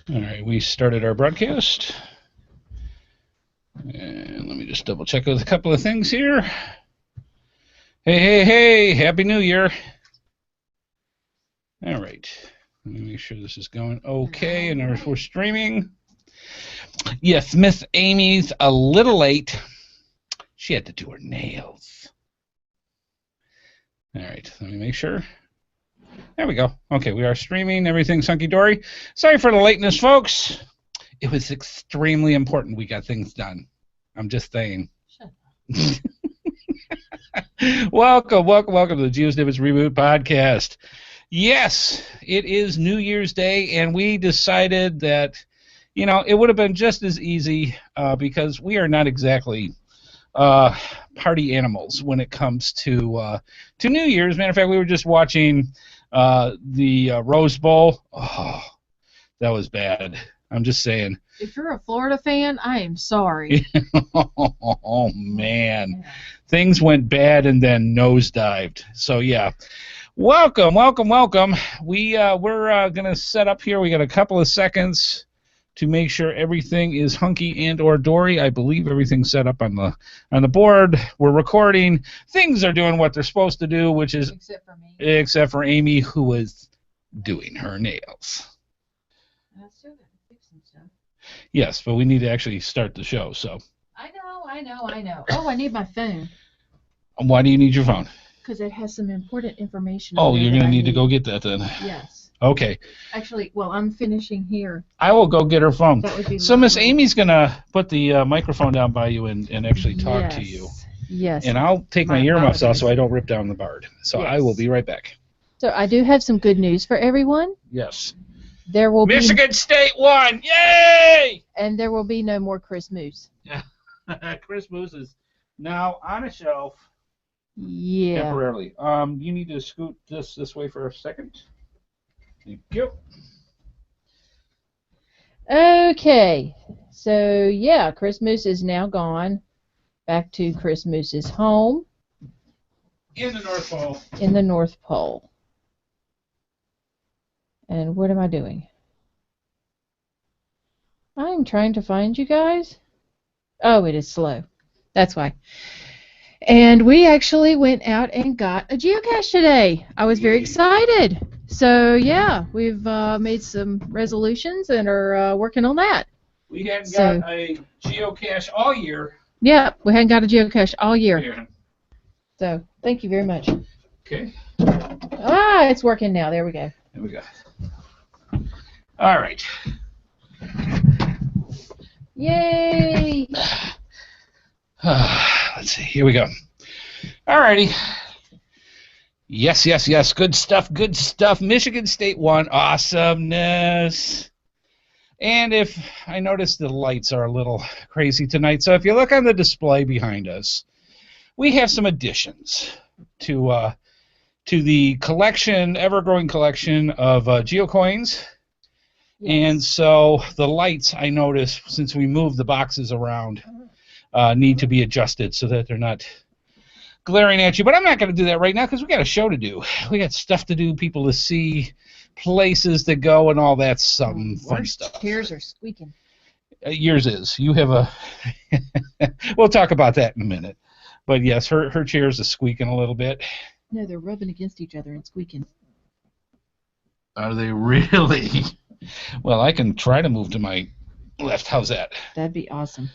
All right, we started our broadcast. And let me just double check with a couple of things here. Hey, Happy New Year. All right, let me make sure this is going okay, and we're streaming. Yes, Miss Amy's a little late. She had to do her nails. All right, let me make sure. There we go. Okay, we are streaming. Everything's hunky-dory. Sorry for the lateness, folks. It was extremely important we got things done. I'm just saying. Shut up. Welcome to the GeoSnippits Reboot Podcast. Yes, it is New Year's Day, and we decided that, it would have been just as easy because we are not exactly party animals when it comes to New Year's. Matter of fact, we were just watching the Rose Bowl. Oh, that was bad. I'm just saying. If you're a Florida fan, I am sorry. Oh, man. Things went bad and then nosedived. So, yeah. Welcome. We're going to set up here. We got a couple of seconds to make sure everything is hunky and or dory. I believe everything's set up on the board. We're recording. Things are doing what they're supposed to do, which is except for Amy, who is doing her nails. I still got to fix some stuff. Yes, but we need to actually start the show. So. I know. Oh, I need my phone. Why do you need your phone? Because it has some important information. Oh, you're going to need to go get that then. Yes. Okay. Actually, I'm finishing here. I will go get her phone. That would be so Miss Amy's going to put the microphone down by you and actually talk to you. Yes. And I'll take my earmuffs off so I don't rip down the board. So yes. I will be right back. So I do have some good news for everyone. Yes. There will Michigan State won! Yay! And there will be no more Chris Moose. Yeah. Chris Moose is now on a shelf. Yeah. Temporarily. You need to scoot this way for a second. Thank you. Okay. So, yeah, Chris Moose is now gone. Back to Chris Moose's home. In the North Pole. In the North Pole. And what am I doing? I'm trying to find you guys. Oh, it is slow. That's why. And we actually went out and got a geocache today. I was very excited. So, yeah, we've made some resolutions and are working on that. We hadn't got a geocache all year. Yeah, we hadn't got a geocache all year. Yeah. So, thank you very much. Okay. Ah, it's working now. There we go. There we go. All right. Yay! Let's see. Here we go. All righty. Yes. Good stuff. Michigan State won. Awesomeness. And if I notice the lights are a little crazy tonight, so if you look on the display behind us, we have some additions to the collection, ever-growing collection of geocoins. Yes. And so the lights, I noticed, since we moved the boxes around, need to be adjusted so that they're not glaring at you. But I'm not going to do that right now because we got a show to do. We got stuff to do, people to see, places to go, and all that fun stuff. Chairs are squeaking. Yours is. You have a... We'll talk about that in a minute. But yes, her chairs are squeaking a little bit. No, they're rubbing against each other and squeaking. Are they really? Well, I can try to move to my left. How's that? That'd be awesome.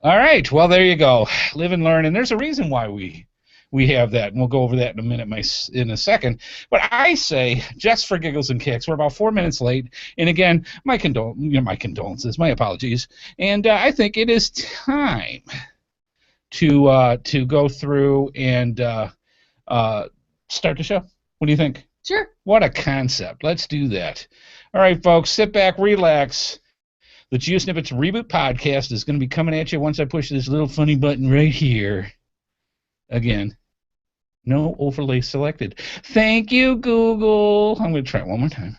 All right. Well, there you go. Live and learn. And there's a reason why we have that, and we'll go over that in a second. But I say, just for giggles and kicks, we're about 4 minutes late. And again, my condolences, my apologies. And I think it is time to go through and start the show. What do you think? Sure. What a concept. Let's do that. All right, folks, sit back, relax. The GeoSnippits Reboot Podcast is going to be coming at you once I push this little funny button right here. Again, no overlay selected. Thank you, Google. I'm going to try it one more time.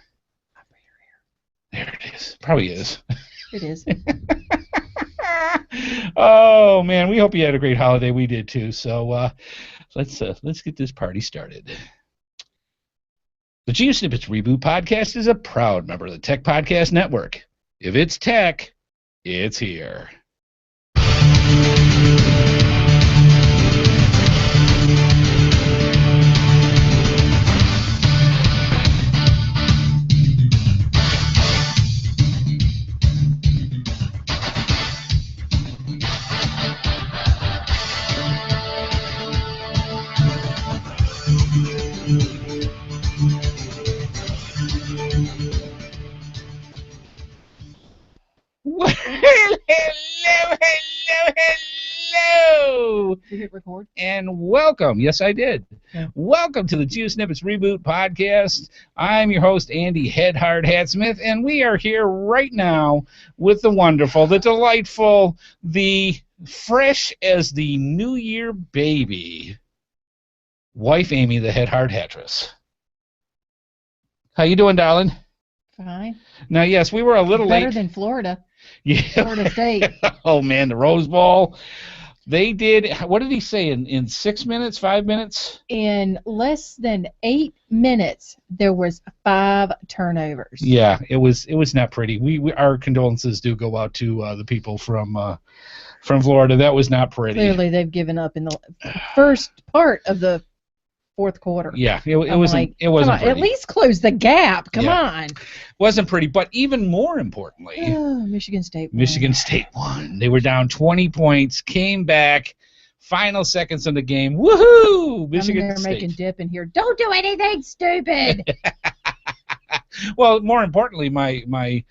There it is. Probably is. It is. Oh, man, we hope you had a great holiday. We did, too. So let's get this party started. The GeoSnippits Reboot Podcast is a proud member of the Tech Podcast Network. If it's tech, it's here. Hello. Did you hit record? And welcome. Yes, I did. Yeah. Welcome to the GeoSnippits Reboot Podcast. I'm your host, Andy HeadHardHat Smith, and we are here right now with the wonderful, the delightful, the fresh as the New Year baby, wife Amy, the HeadHardHatress. How you doing, darling? Fine. Now, yes, we were a little Better late. than Florida. Yeah. Florida State. Oh, man, the Rose Bowl. They did, what did he say, in 6 minutes, 5 minutes? In less than 8 minutes, there was 5 turnovers. Yeah, it was not pretty. We our condolences do go out to the people from Florida. That was not pretty. Clearly, they've given up in the first part of the fourth quarter. Yeah, it wasn't pretty. At least close the gap. Come on. Wasn't pretty, but even more importantly, Michigan State won. Michigan State won. They were down 20 points, came back, final seconds of the game. Woohoo! Michigan State. They're making dip in here. Don't do anything stupid. Well, more importantly, my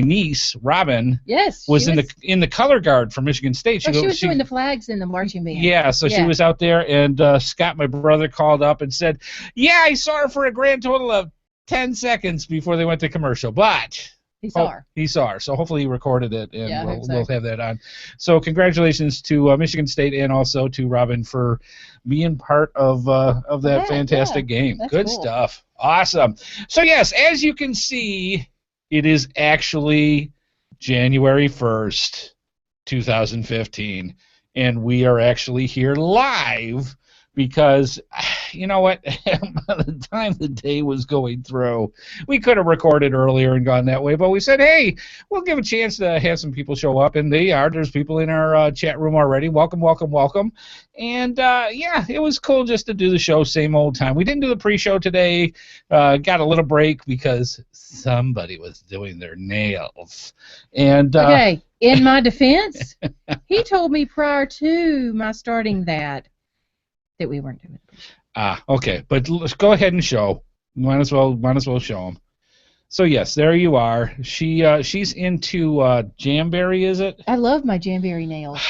niece Robin was in the color guard for Michigan State. She was doing the flags in the marching band. Yeah, so she was out there, and Scott, my brother, called up and said, "Yeah, I saw her for a grand total of 10 seconds before they went to commercial, but." He saw her. He saw her. So hopefully he recorded it, and we'll have that on. So congratulations to Michigan State and also to Robin for being part of that fantastic game. Good stuff. Awesome. So, yes, as you can see, it is actually January 1st, 2015, and we are actually here live because, you know what, by the time the day was going through, we could have recorded earlier and gone that way, but we said, hey, we'll give a chance to have some people show up, and there's people in our chat room already. Welcome, welcome, welcome. And, it was cool just to do the show same old time. We didn't do the pre-show today, got a little break because somebody was doing their nails. And okay, in my defense, he told me prior to my starting that we weren't doing it. Okay, but let's go ahead and show. Might as well show them. So yes, there you are. She's into Jamberry, is it? I love my Jamberry nails.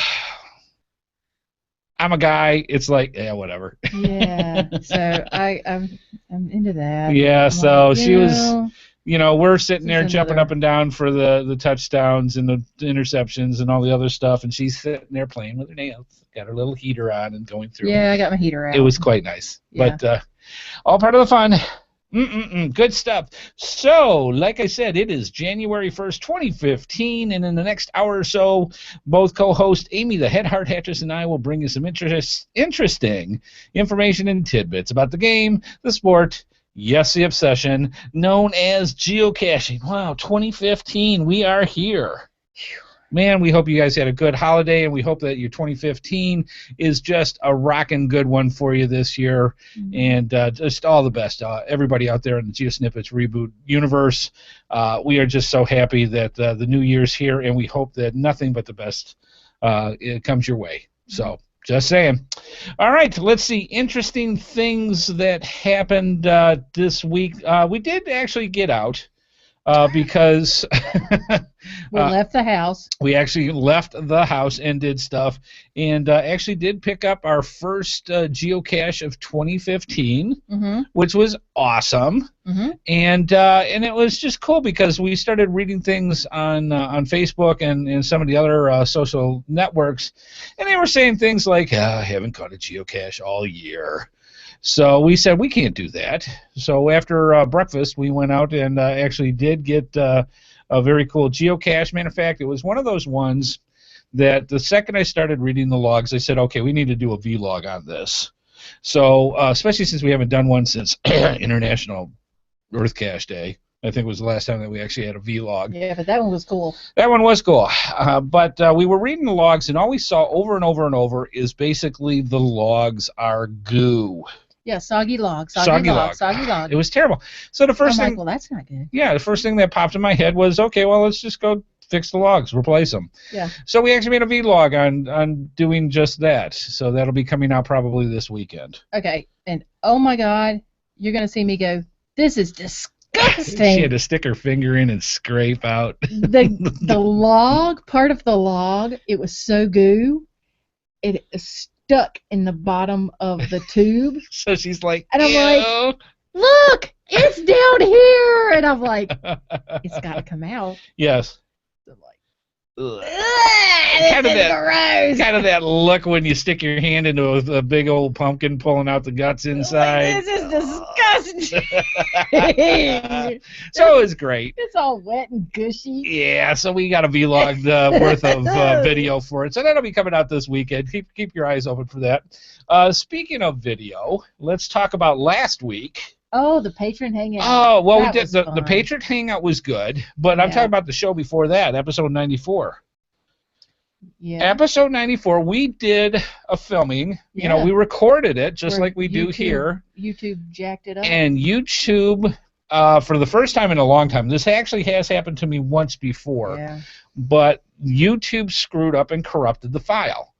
I'm a guy. It's like whatever. Yeah. So I'm into that. Yeah. So she was. We're sitting there jumping up and down for the touchdowns and the interceptions and all the other stuff, and she's sitting there playing with her nails. Got her little heater on and going through. Yeah, I got my heater out. It was quite nice. Yeah. But all part of the fun. Good stuff. So, like I said, it is January 1st, 2015, and in the next hour or so, both co-host Amy, the HeadHardHatress, and I will bring you some interesting information and tidbits about the game, the sport, yes, the obsession, known as geocaching. Wow, 2015, we are here. Man, we hope you guys had a good holiday, and we hope that your 2015 is just a rockin' good one for you this year, and just all the best. Everybody out there in the GeoSnippits Reboot universe, we are just so happy that the new year's here, and we hope that nothing but the best it comes your way. So, just saying. All right, let's see. Interesting things that happened this week. We did actually get out. Because we left the house. We actually left the house and did stuff, and actually did pick up our first geocache of 2015, which was awesome. And it was just cool because we started reading things on Facebook and some of the other social networks, and they were saying things like, I haven't caught a geocache all year. So we said we can't do that. So after breakfast, we went out and actually did get a very cool geocache. Matter of fact, it was one of those ones that the second I started reading the logs, I said, okay, we need to do a vlog on this. So especially since we haven't done one since International Earth Cache Day. I think was the last time that we actually had a vlog. Yeah, but that one was cool. That one was cool. But we were reading the logs, and all we saw over and over and over is basically the logs are goo. Yeah, soggy log, soggy log. It was terrible. So the first thing, well, that's not good. Yeah, the first thing that popped in my head was, okay, well, let's just go fix the logs, replace them. Yeah. So we actually made a vlog on doing just that. So that'll be coming out probably this weekend. Okay, and oh my God, you're gonna see me go, this is disgusting. She had to stick her finger in and scrape out. The log, part of the log, it was so goo, it stuck in the bottom of the tube. So she's like, and I'm ew. like, look, it's down here. And I'm like, it's got to come out. Yes. So I'm like, ugh. Gross. Kind of that look when you stick your hand into a big old pumpkin pulling out the guts inside. Like, this is disgusting. So it was great. It's all wet and gushy. Yeah, so we got a vlog worth of video for it. So that'll be coming out this weekend. Keep your eyes open for that. Speaking of video, let's talk about last week. Oh, the patron hangout. Oh, well, that we did the patron hangout was good, but I'm talking about the show before that, episode 94. Yeah. Episode 94, we did a filming. Yeah. You know, we recorded it just like we do here. YouTube jacked it up. And YouTube, for the first time in a long time, this actually has happened to me once before, but YouTube screwed up and corrupted the file.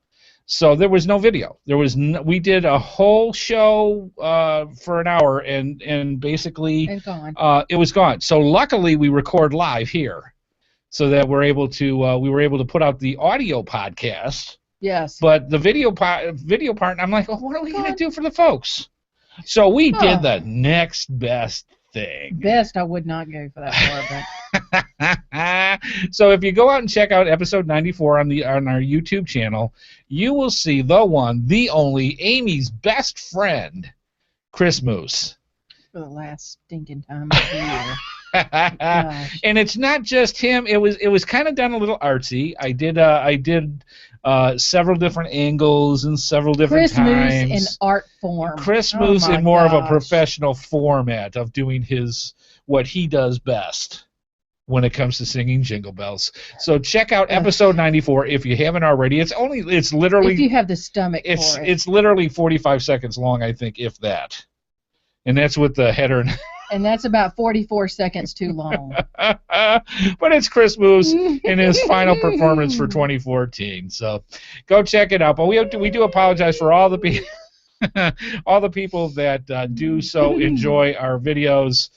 So there was no video. We did a whole show for an hour, and basically it was gone. So luckily we record live here, so that we were able to put out the audio podcast. Yes. But the video part, I'm like, oh, what are we gonna do for the folks? So we did the next best thing. Best, I would not go for that far, but. So if you go out and check out episode 94 on our YouTube channel, you will see the one, the only, Amy's best friend, Chris Moose. For the last stinking time of the year. And it's not just him. It was kind of done a little artsy. I did several different angles and several different times. Chris Moose in art form. Chris Moose in more of a professional format of doing what he does best when it comes to singing Jingle Bells. So check out episode 94 if you haven't already. It's literally, if you have the stomach for it. It's literally 45 seconds long, I think, if that. And that's with the header. And that's about 44 seconds too long. But it's Chris Moose in his final performance for 2014. So go check it out. But we do apologize for all the people that do so enjoy our videos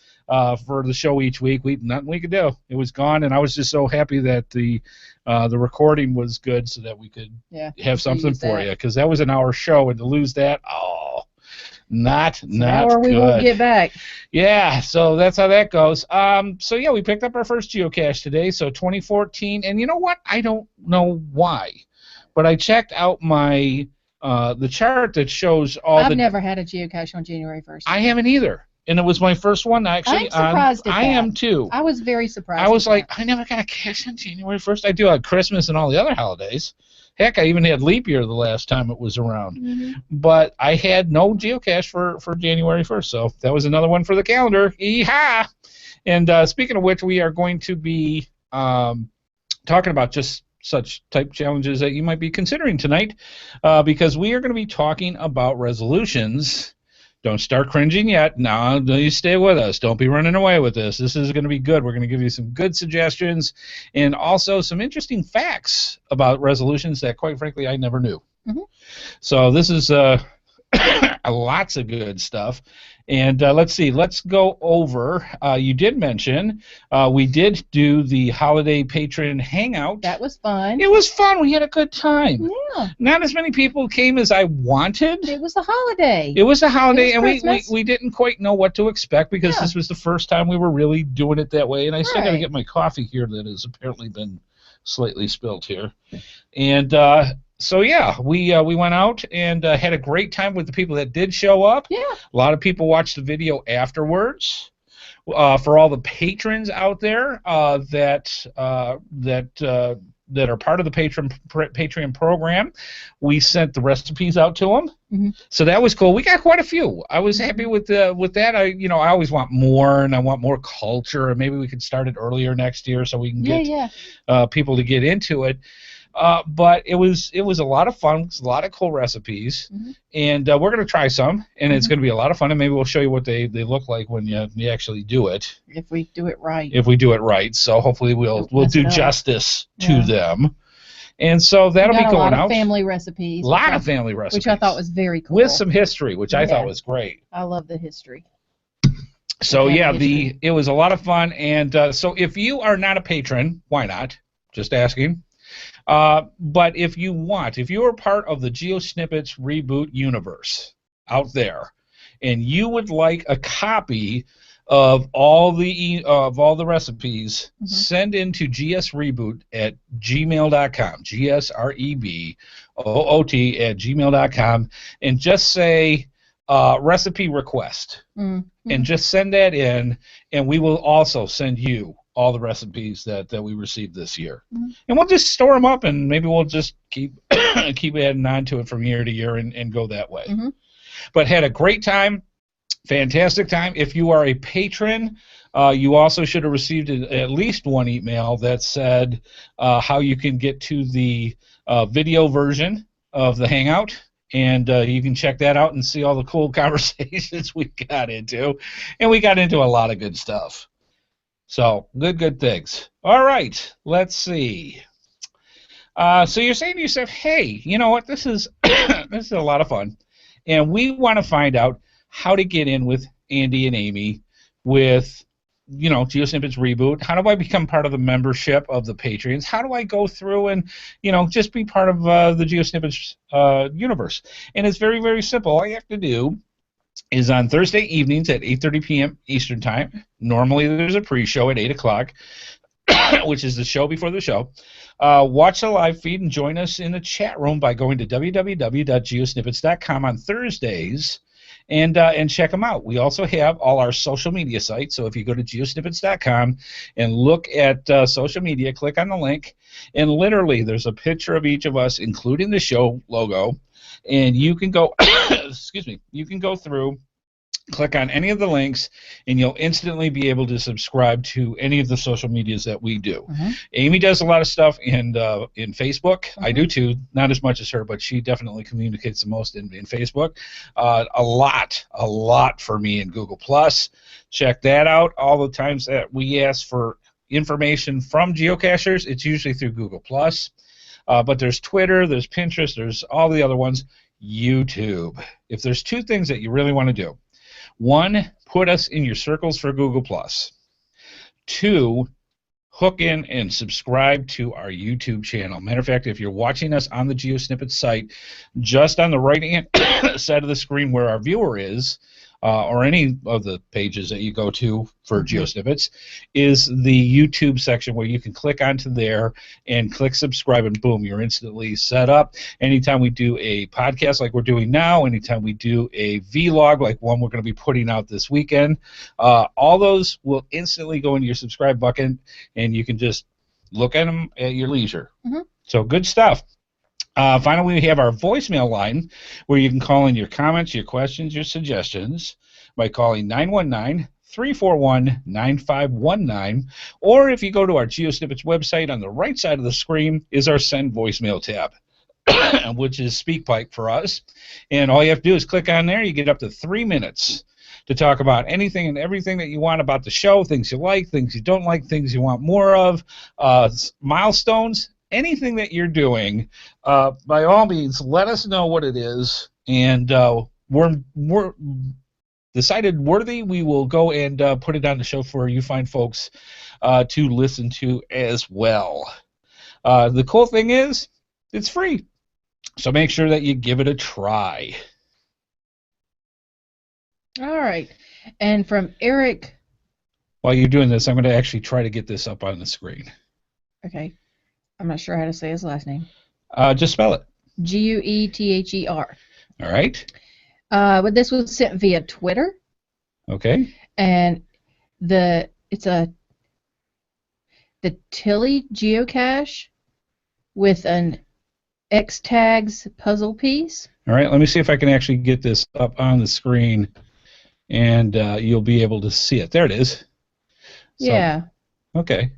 for the show each week. Nothing we could do. It was gone, and I was just so happy that the recording was good so that we could have something for you, because that was an hour show, and to lose that, not or we good. Won't get back. Yeah, so that's how that goes. So yeah, we picked up our first geocache today, so 2014, and you know what? I don't know why, but I checked out my the chart that shows all I've never had a geocache on January 1st. I haven't either. And it was my first one, actually. I'm surprised at that. I am too. I was very surprised. I was like, I never got a cache on January 1st. I do on Christmas and all the other holidays. Heck, I even had leap year the last time it was around. Mm-hmm. But I had no geocache for January 1st, so that was another one for the calendar. Yeehaw! And speaking of which, we are going to be talking about just such type challenges that you might be considering tonight, because we are going to be talking about resolutions. Don't start cringing yet. No, you stay with us. Don't be running away with this. This is going to be good. We're going to give you some good suggestions and also some interesting facts about resolutions that, quite frankly, I never knew. Mm-hmm. So this is lots of good stuff. And let's see. Let's go over. You did mention we did do the holiday patron hangout. That was fun. It was fun. We had a good time. Yeah. Not as many people came as I wanted. It was a holiday. It was a holiday, and Christmas. we didn't quite know what to expect, because this was the first time we were really doing it that way. And I still got to get my coffee here that has apparently been slightly spilled here. And so yeah, we went out and had a great time with the people that did show up. Yeah. A lot of people watched the video afterwards. For all the patrons out there that that are part of the Patreon program. We sent the recipes out to them. Mm-hmm. So that was cool. We got quite a few. I was happy with that. I always want more, and I want more culture, and maybe we could start it earlier next year so we can get people to get into it. But it was a lot of fun. It was a lot of cool recipes, and we're going to try some, and it's going to be a lot of fun, and maybe we'll show you what they look like when you actually do it. If we do it right. If we do it right. So hopefully we'll do justice to them. And so that'll be going out. A lot of family recipes. Which I thought was very cool. With some history, which I thought was great. I love the history. So it was a lot of fun, and so if you are not a patron, why not? Just asking. But if you are part of the GeoSnippits Reboot universe out there, and you would like a copy of all the recipes, send into gsreboot@gmail.com, gsreboot@gmail.com, and just say recipe request, and just send that in, and we will also send you all the recipes that we received this year, and we'll just store them up, and maybe we'll just keep adding on to it from year to year and go that way. But had a great time. Fantastic time. If you are a patron, you also should have received at least one email that said how you can get to the video version of the Hangout, and you can check that out and see all the cool conversations we got into. And we got into a lot of good stuff. So, good things. All right, let's see. So you're saying to yourself, hey, you know what, this is this is a lot of fun, and we want to find out how to get in with Andy and Amy with, GeoSnippits Reboot. How do I become part of the membership of the Patreons? How do I go through and, just be part of the GeoSnippets universe? And it's very, very simple. All you have to do is on Thursday evenings at 8:30 p.m. Eastern Time. Normally there's a pre-show at 8 o'clock, which is the show before the show. Watch the live feed and join us in the chat room by going to www.geosnippets.com on Thursdays. And check them out. We also have all our social media sites. So if you go to geosnippets.com and look at social media, click on the link, and literally there's a picture of each of us, including the show logo, and you can go, you can go through, click on any of the links, and you'll instantly be able to subscribe to any of the social medias that we do. Amy does a lot of stuff in Facebook. I do too, not as much as her, but she definitely communicates the most in Facebook. A lot for me in Google+. Check that out. All the times that we ask for information from geocachers, it's usually through Google+. But there's Twitter, there's Pinterest, there's all the other ones. YouTube. If there's two things that you really want to do, one, put us in your circles for Google+. Two, hook in and subscribe to our YouTube channel. Matter of fact, if you're watching us on the GeoSnippets site, just on the right-hand side of the screen where our viewer is, or any of the pages that you go to for GeoSnippets, is the YouTube section where you can click onto there and click subscribe, and boom, you're instantly set up. Anytime we do a podcast like we're doing now, anytime we do a vlog like one we're going to be putting out this weekend, all those will instantly go into your subscribe button, and you can just look at them at your leisure. So good stuff. Finally, we have our voicemail line where you can call in your comments, your questions, your suggestions by calling 919-341-9519, or if you go to our GeoSnippets website, on the right side of the screen is our Send Voicemail tab, which is SpeakPipe for us. And all you have to do is click on there. You get up to 3 minutes to talk about anything and everything that you want about the show, things you like, things you don't like, things you want more of, milestones, anything that you're doing. By all means, let us know what it is, and we're decided worthy, we will go and put it on the show for you fine folks to listen to as well. The cool thing is, it's free, so make sure that you give it a try. All right, and from Eric. While you're doing this, I'm going to actually try to get this up on the screen. Okay. I'm not sure how to say his last name. Just spell it. Guether. All right. But this was sent via Twitter. Okay. And the Tilly Geocache with an X tags puzzle piece. All right, let me see if I can actually get this up on the screen, and you'll be able to see it. There it is. So, Yeah. okay.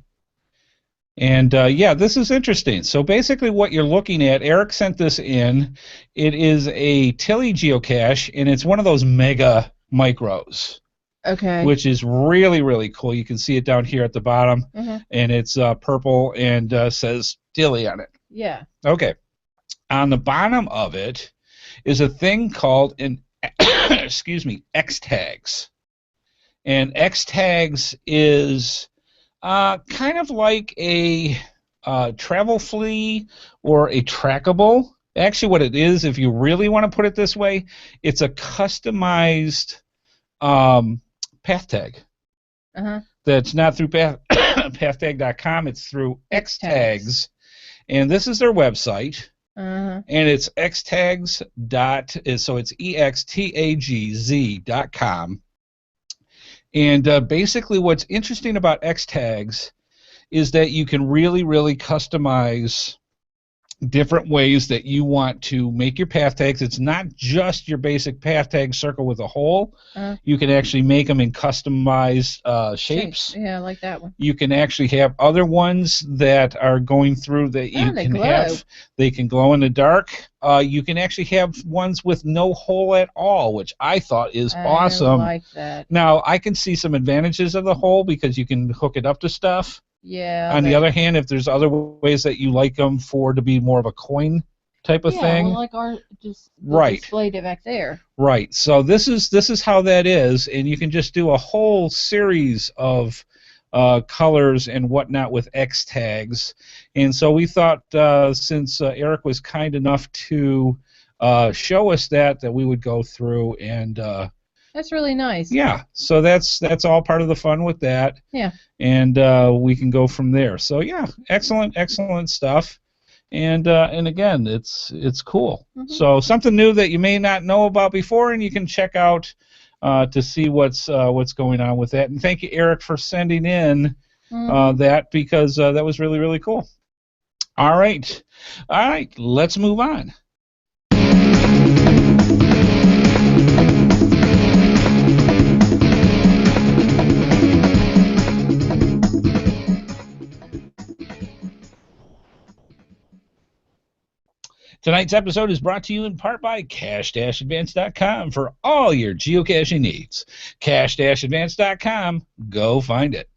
And yeah, this is interesting. So basically what you're looking at, Eric sent this in. It is a Tilly geocache, and it's one of those mega micros, Okay. which is really, really cool. You can see it down here at the bottom, and it's purple and says Tilly on it. Yeah. Okay. On the bottom of it is a thing called an excuse me, X tags. And X tags is kind of like a travel flea or a trackable. Actually, what it is, if you really want to put it this way, it's a customized path tag. That's not through pathtag.com. It's through X tags. And this is their website. And it's xtags so it's extagz.com. And basically what's interesting about X tags is that you can really, really customize different ways that you want to make your path tags. It's not just your basic path tag circle with a hole. You can actually make them in customized shapes. Yeah, I like that one. You can actually have other ones that are going through that you can have. They can glow in the dark. You can actually have ones with no hole at all, which I thought is awesome. I like that. Now, I can see some advantages of the hole because you can hook it up to stuff. Yeah. On the other hand, if there's other ways that you like them to be more of a coin type of thing. Yeah, like our displayed it back there. Right. So this is how that is, and you can just do a whole series of colors and whatnot with X tags. And so we thought, since Eric was kind enough to show us that we would go through and. That's really nice. Yeah, so that's all part of the fun with that. Yeah. And we can go from there. So yeah, excellent stuff. And again, it's cool. So something new that you may not know about before, and you can check out to see what's going on with that. And thank you, Eric, for sending in that, because that was really, really cool. All right, let's move on. Tonight's episode is brought to you in part by Cache-Advance.com for all your geocaching needs. Cache-Advance.com, go find it.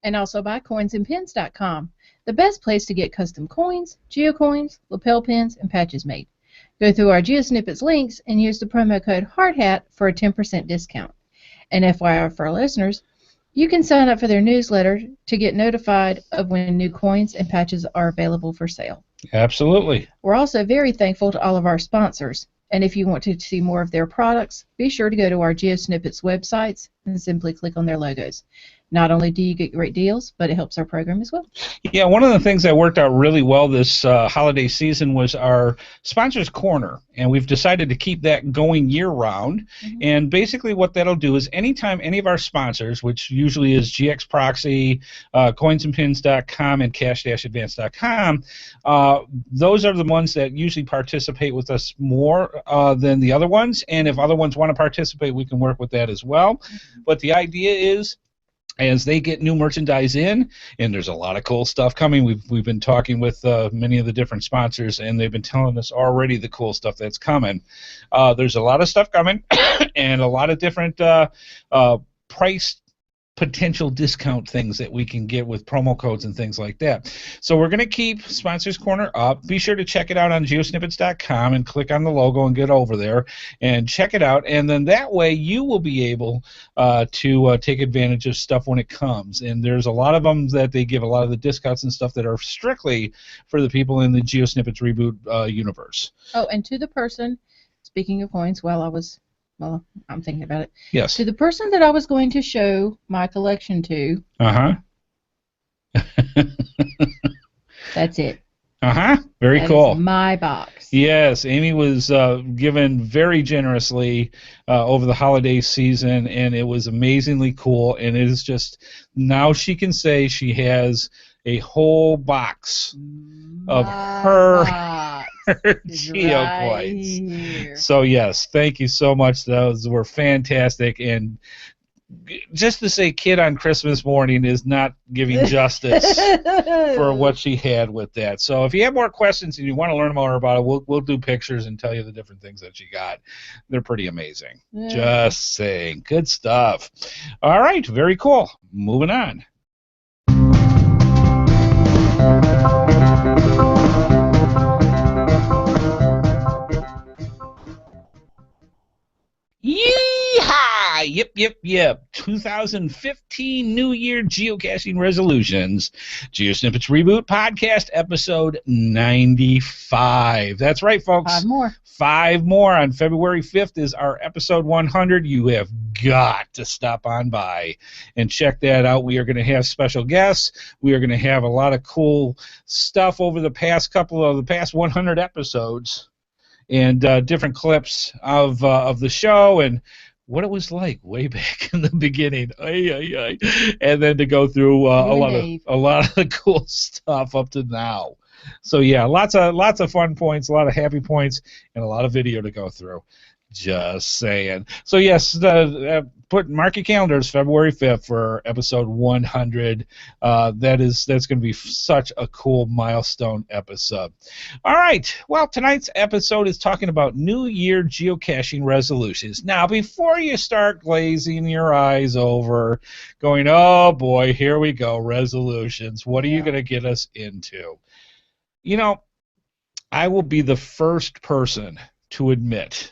And also by CoinsAndPins.com, the best place to get custom coins, geocoins, lapel pins, and patches made. Go through our GeoSnippits links and use the promo code HeadHardHat for a 10% discount. And FYI for our listeners, you can sign up for their newsletter to get notified of when new coins and patches are available for sale. Absolutely. We're also very thankful to all of our sponsors. And if you want to see more of their products, be sure to go to our GeoSnippits websites and simply click on their logos. Not only do you get great deals, but it helps our program as well. Yeah, one of the things that worked out really well this holiday season was our Sponsors Corner, and we've decided to keep that going year-round. And basically what that'll do is anytime any of our sponsors, which usually is GX Proxy, CoinsAndPins.com, and Cache-Advance.com, those are the ones that usually participate with us more than the other ones. And if other ones want to participate, we can work with that as well. But the idea is, as they get new merchandise in, and there's a lot of cool stuff coming. We've been talking with many of the different sponsors, and they've been telling us already the cool stuff that's coming. There's a lot of stuff coming, and a lot of different price potential discount things that we can get with promo codes and things like that. So we're going to keep Sponsors Corner up. Be sure to check it out on geosnippets.com and click on the logo and get over there and check it out. And then that way you will be able to take advantage of stuff when it comes. And there's a lot of them that they give a lot of the discounts and stuff that are strictly for the people in the GeoSnippits Reboot universe. Oh, and to the person, speaking of coins, well, I'm thinking about it. Yes. To the person that I was going to show my collection to. That's it. Very that cool. Is my box. Yes, Amy was given very generously over the holiday season, and it was amazingly cool. And it is just, now she can say she has a whole box of her Geo coins. Here. So yes, thank you so much. Those were fantastic, and just to say kid on Christmas morning is not giving justice for what she had with that. So if you have more questions and you want to learn more about it, we'll do pictures and tell you the different things that she got. They're pretty amazing. Yeah. Just saying. Good stuff. All right, very cool. Moving on. Yeehaw! Yep. 2015 New Year Geocaching Resolutions. GeoSnippits Reboot Podcast, episode 95. That's right, folks. 5 more. 5 more. On February 5th is our episode 100. You have got to stop on by and check that out. We are going to have special guests. We are going to have a lot of cool stuff over the past 100 episodes. And different clips of the show and what it was like way back in the beginning, and then to go through a lot of the cool stuff up to now. So yeah, lots of fun points, a lot of happy points, and a lot of video to go through. Just saying. So yes, mark your calendars, February 5th for episode 100. That's going to be such a cool milestone episode. All right. Well, tonight's episode is talking about New Year geocaching resolutions. Now, before you start glazing your eyes over, going, oh boy, here we go, resolutions. What are you going to get us into? You know, I will be the first person to admit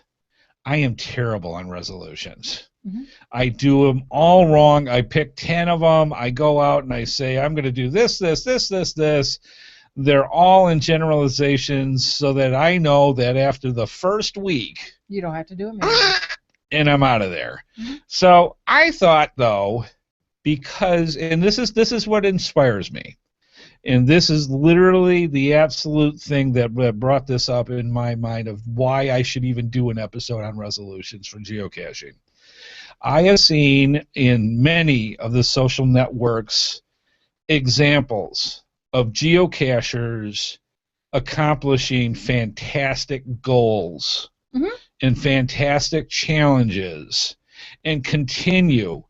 I am terrible on resolutions. Mm-hmm. I do them all wrong. I pick 10 of them. I go out and I say, I'm going to do this. They're all in generalizations so that I know that after the first week, you don't have to do them anymore. And I'm out of there. Mm-hmm. So I thought, though, because, and this is what inspires me, and this is literally the absolute thing that brought this up in my mind of why I should even do an episode on resolutions for geocaching. I have seen in many of the social networks examples of geocachers accomplishing fantastic goals and fantastic challenges and continue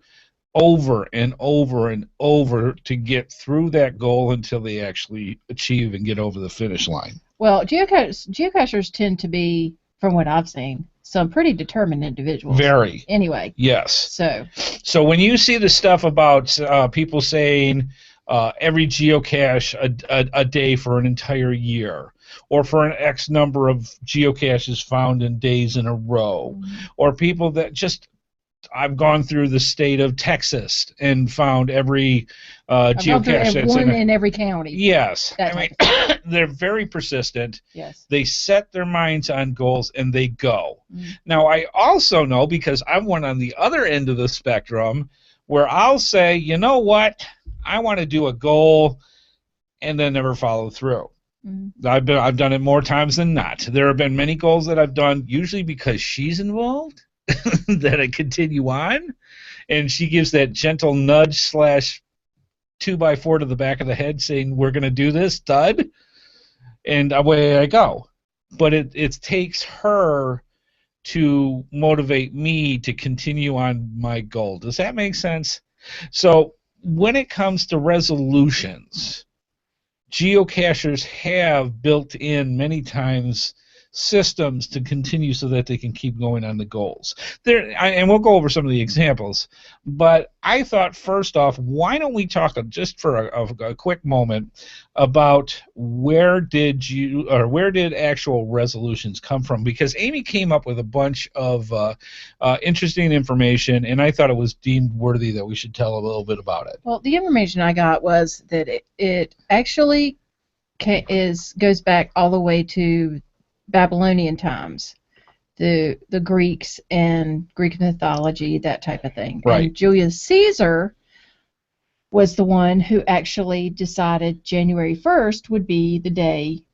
over and over and over to get through that goal until they actually achieve and get over the finish line. Well, geocachers tend to be, from what I've seen, some pretty determined individuals. Very. Anyway. Yes. So when you see the stuff about people saying every geocache a day for an entire year, or for an X number of geocaches found in days in a row, or people that just, I've gone through the state of Texas and found every geocache that's in every county. Yes. I mean, they're very persistent. Yes. They set their minds on goals and they go. Now, I also know, because I'm one on the other end of the spectrum, where I'll say, you know what, I want to do a goal and then never follow through. I've done it more times than not. There have been many goals that I've done, usually because she's involved, that I continue on, and she gives that gentle nudge / 2x4 to the back of the head saying, we're going to do this, dud, and away I go. But it takes her to motivate me to continue on my goal. Does that make sense? So when it comes to resolutions, geocachers have built in many times systems to continue so that they can keep going on the goals. And we'll go over some of the examples, but I thought first off, why don't we talk just for a quick moment about where did actual resolutions come from? Because Amy came up with a bunch of interesting information, and I thought it was deemed worthy that we should tell a little bit about it. Well, the information I got was that it actually goes back all the way to Babylonian times, the Greeks and Greek mythology, that type of thing. Right. And Julius Caesar was the one who actually decided January 1st would be the day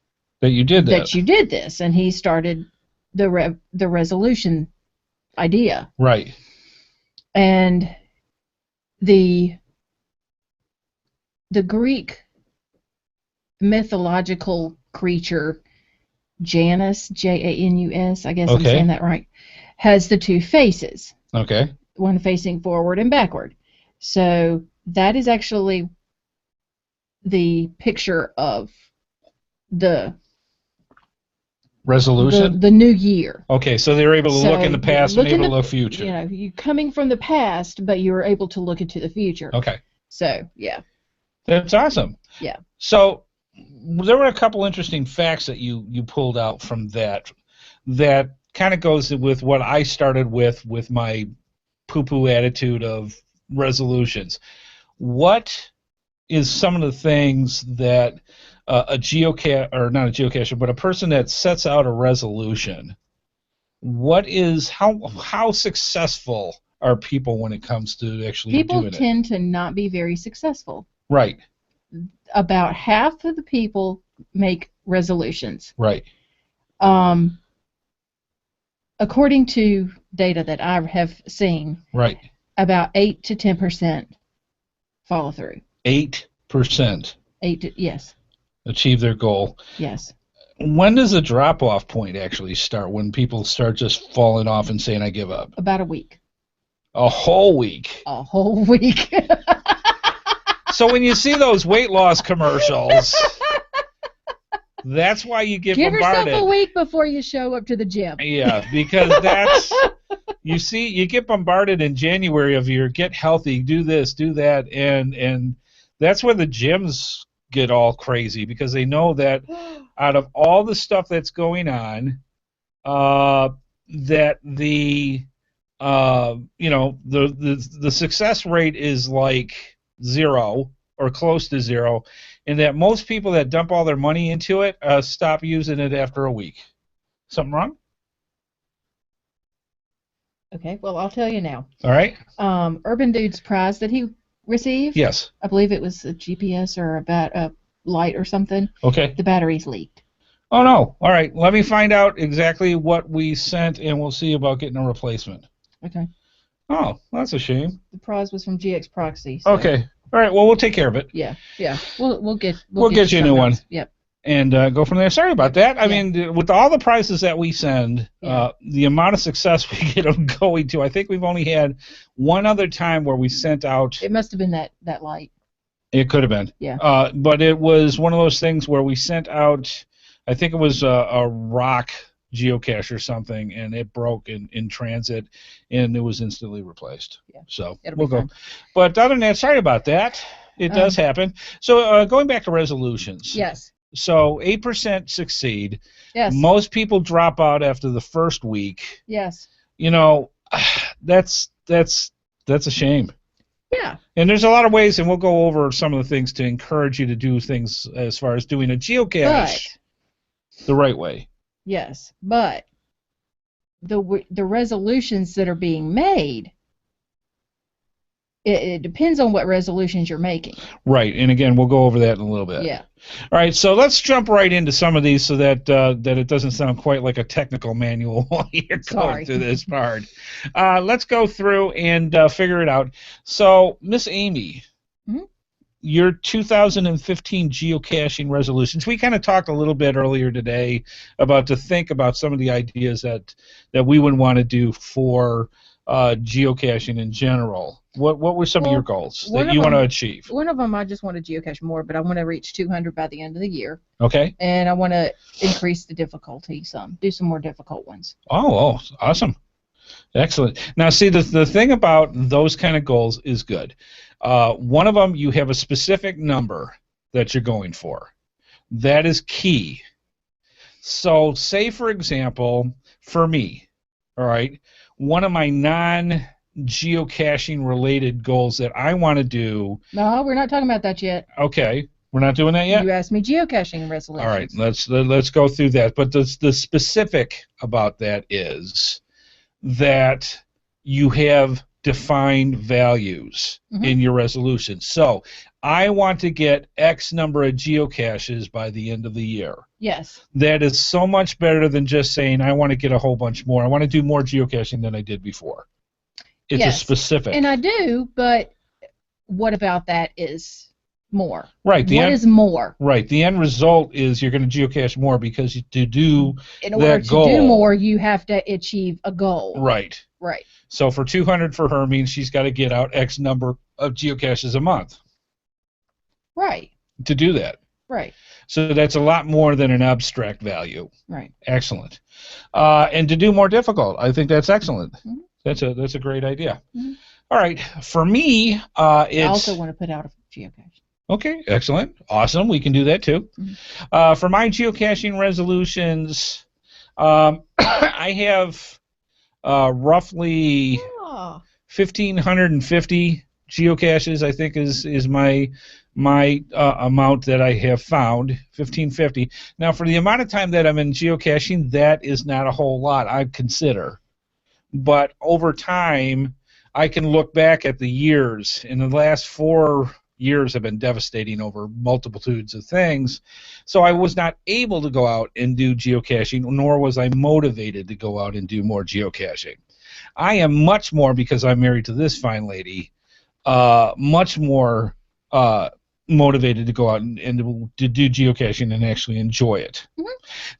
that you did this, and he started the resolution idea. Right. And the Greek mythological creature, Janus, Janus, I guess I'm Okay. saying that right, has the two faces, Okay. one facing forward and backward. So that is actually the picture of the Resolution? the new year. Okay, so they were able to look in the past and able to look You future. know, you're coming from the past, but you were able to look into the future. Okay. So, yeah. That's awesome. Yeah. So there were a couple interesting facts that you pulled out from that kind of goes with what I started with my poo-poo attitude of resolutions. What is some of the things that a geocache, or not a geocacher, but a person that sets out a resolution, how successful are people when it comes to actually doing it? People tend to not be very successful. Right. About half of the people make resolutions. Right. According to data that I have seen, right, about 8 to 10% follow through. 8%. Yes. Achieve their goal. Yes. When does the drop-off point actually start? When people start just falling off and saying, I give up? About a week. A whole week. A whole week. So when you see those weight loss commercials, that's why you get Give bombarded. yourself a week before you show up to the gym. Yeah, because that's you get bombarded in January of your get healthy, do this, do that, and that's where the gyms get all crazy, because they know that out of all the stuff that's going on, that the the success rate is like 0 or close to 0, and that most people that dump all their money into it stop using it after a week. Something wrong? Okay, well, I'll tell you now. All right. Urban Dude's prize that he received, Yes. I believe it was a GPS or a light or something. Okay. The batteries leaked. Oh, no. All right. Let me find out exactly what we sent, and we'll see about getting a replacement. Okay. Oh, that's a shame. The prize was from GX Proxy. So. Okay. All right. Well, we'll take care of it. Yeah. We'll get you a new one. Yep. And go from there. Sorry about that. I mean, with all the prizes that we send, the amount of success we get them going to, I think we've only had one other time where we sent out. It must have been that light. It could have been. Yeah. But it was one of those things where we sent out, I think it was a rock geocache or something, and it broke in transit, and it was instantly replaced. Yeah. So It'll we'll be go. fun. But other than that, sorry about that. It does happen. So going back to resolutions. Yes. So 8% succeed. Yes. Most people drop out after the first week. Yes. You know, that's a shame. Yeah. And there's a lot of ways, and we'll go over some of the things to encourage you to do things as far as doing a geocache the right way. Yes, but the resolutions that are being made, it depends on what resolutions you're making. Right, and again, we'll go over that in a little bit. Yeah. All right, so let's jump right into some of these so that that it doesn't sound quite like a technical manual while you're going through this part. Let's go through and figure it out. So, Miss Amy, your 2015 geocaching resolutions. We kind of talked a little bit earlier today to think about some of the ideas that we would want to do for geocaching in general. What were some of your goals that you want to achieve? One of them, I just want to geocache more, but I want to reach 200 by the end of the year. Okay. And I want to increase the difficulty some, do some more difficult ones. Oh, awesome. Excellent. Now, see, the thing about those kind of goals is good. One of them, you have a specific number that you're going for. That is key. So, say, for example, for me, all right, one of my non-geocaching related goals that I want to do. No, we're not talking about that yet. Okay. We're not doing that yet? You asked me geocaching resolutions. All right, let's go through that. But the specific about that is that you have defined values in your resolution. So I want to get X number of geocaches by the end of the year. Yes. That is so much better than just saying I want to get a whole bunch more. I want to do more geocaching than I did before. It's a specific. And I do, but what about that is more? Right. What is more? Right. The end result is you're going to geocache more because to do in order to do more, you have to achieve a goal. Right. Right. So for 200 for her means she's got to get out X number of geocaches a month. Right. To do that. Right. So that's a lot more than an abstract value. Right. Excellent. And to do more difficult, I think that's excellent. Mm-hmm. That's a great idea. Mm-hmm. All right. For me, it's... I also want to put out a geocache. Okay, excellent. Awesome. We can do that too. Mm-hmm. For my geocaching resolutions, I have roughly 1,550 geocaches, I think is my amount that I have found, 1,550. Now, for the amount of time that I'm in geocaching, that is not a whole lot, I consider. But over time, I can look back at the years. In the last 4 years have been devastating over multitudes of things. So I was not able to go out and do geocaching, nor was I motivated to go out and do more geocaching. I am much more, because I'm married to this fine lady, much more motivated to go out and to do geocaching and actually enjoy it. Mm-hmm.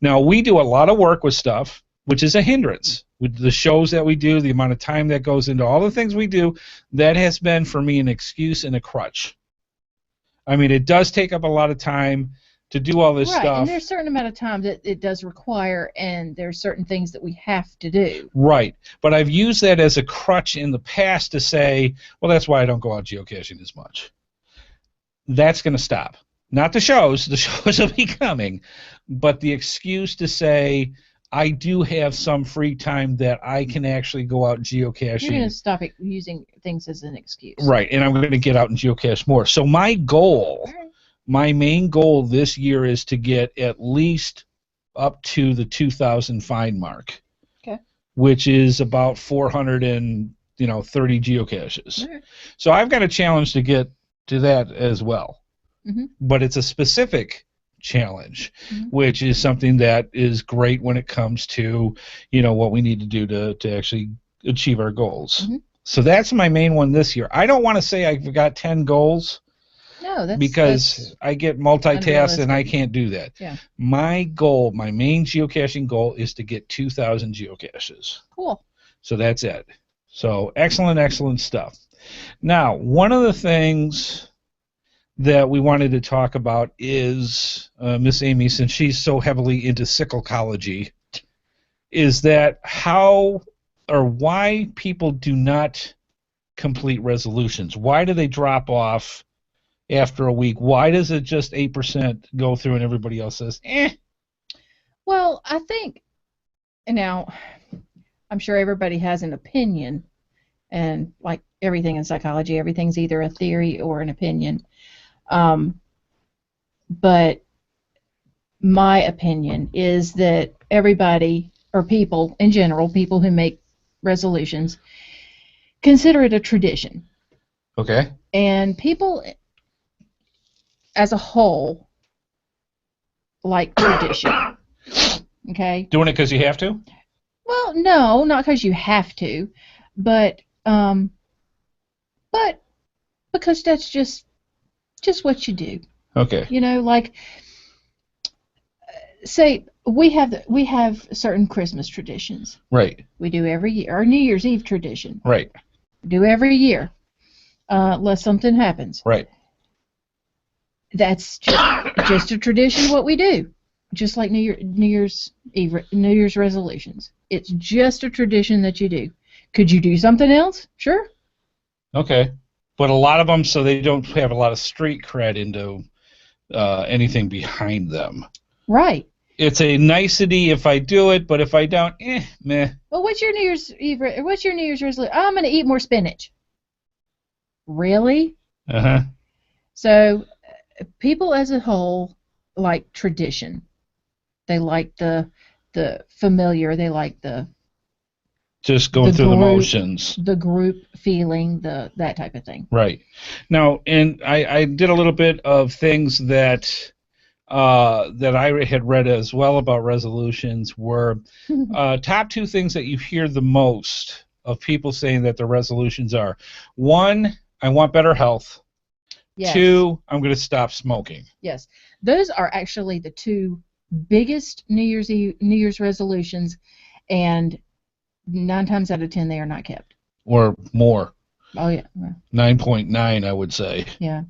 Now, we do a lot of work with stuff, which is a hindrance. With the shows that we do, the amount of time that goes into all the things we do, that has been, for me, an excuse and a crutch. I mean, it does take up a lot of time to do all this stuff. Right, and there's a certain amount of time that it does require, and there's certain things that we have to do. Right, but I've used that as a crutch in the past to say, well, that's why I don't go out geocaching as much. That's going to stop. Not the shows will be coming, but the excuse to say, I do have some free time that I can actually go out geocaching. You're going to stop using things as an excuse. Right, and I'm going to get out and geocache more. So my goal, my main goal this year is to get at least up to the 2,000 find mark. Okay. Which is about 430 geocaches. Okay. So I've got a challenge to get to that as well. Mm-hmm. But it's a specific challenge, mm-hmm. which is something that is great when it comes to, what we need to do to actually achieve our goals. Mm-hmm. So that's my main one this year. I don't want to say I've got 10 goals. No, that's I get multitasked and I can't do that. Yeah. My goal, my main geocaching goal, is to get 2,000 geocaches. Cool. So that's it. So excellent stuff. Now, one of the things that we wanted to talk about is Miss Amy, since she's so heavily into psychology, is that how or why people do not complete resolutions. Why do they drop off after a week? Why does it just 8% go through and everybody else says, eh? Well, I think, now, I'm sure everybody has an opinion, and like everything in psychology, everything's either a theory or an opinion. But my opinion is that everybody, or people in general, people who make resolutions, consider it a tradition. Okay. And people as a whole like tradition. Okay? Doing it because you have to? Well, no, not because you have to, but because that's just what you do. Okay. Like, say we have certain Christmas traditions. Right. We do every year. Our New Year's Eve tradition. Right. We do every year, unless something happens. Right. That's just a tradition. What we do, just like New Year's Eve, New Year's resolutions. It's just a tradition that you do. Could you do something else? Sure. Okay. But a lot of them, so they don't have a lot of street cred into anything behind them. Right. It's a nicety if I do it, but if I don't, meh. Well, what's your New Year's resolution? I'm going to eat more spinach. Really? Uh-huh. So, people as a whole like tradition. They like the familiar. They like the just going through the motions. The group feeling, that type of thing. Right. Now, and I did a little bit of things that I had read as well about resolutions were top 2 things that you hear the most of people saying that their resolutions are. 1, I want better health. Yes. 2, I'm going to stop smoking. Yes. Those are actually the 2 biggest New Year's resolutions, and 9 times out of 10 they are not kept. Or more. Oh yeah. 9.9, I would say. Yeah.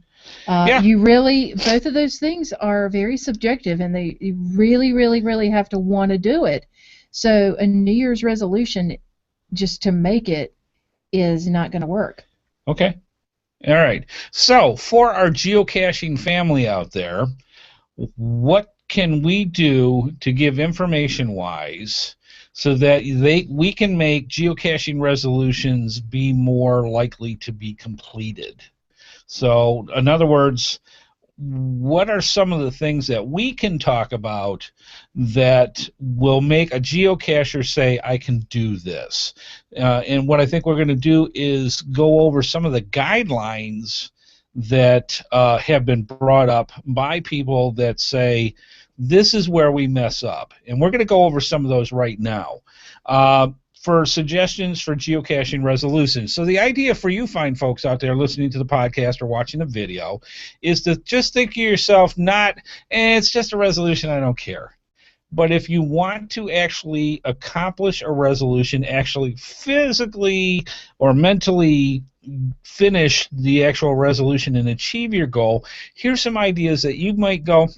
Yeah. You really, both of those things are very subjective, and you really, really, really have to want to do it. So a New Year's resolution just to make it is not going to work. Okay. All right. So for our geocaching family out there, what can we do to give information-wise so that we can make geocaching resolutions be more likely to be completed? So, in other words, what are some of the things that we can talk about that will make a geocacher say, I can do this? And what I think we're going to do is go over some of the guidelines that have been brought up by people that say, this is where we mess up. And we're going to go over some of those right now. For suggestions for geocaching resolutions. So the idea for you fine folks out there listening to the podcast or watching the video is to just think of yourself it's just a resolution, I don't care. But if you want to actually accomplish a resolution, actually physically or mentally finish the actual resolution and achieve your goal, here's some ideas that you might go,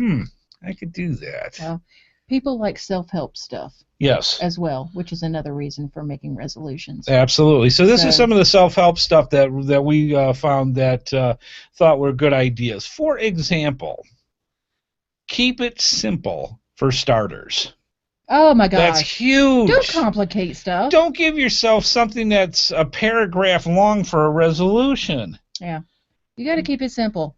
I could do that. Well, people like self-help stuff. Yes. As well, which is another reason for making resolutions. Absolutely. So this is some of the self-help stuff that we found that thought were good ideas. For example, keep it simple for starters. Oh my gosh. That's huge. Don't complicate stuff. Don't give yourself something that's a paragraph long for a resolution. Yeah. You got to keep it simple.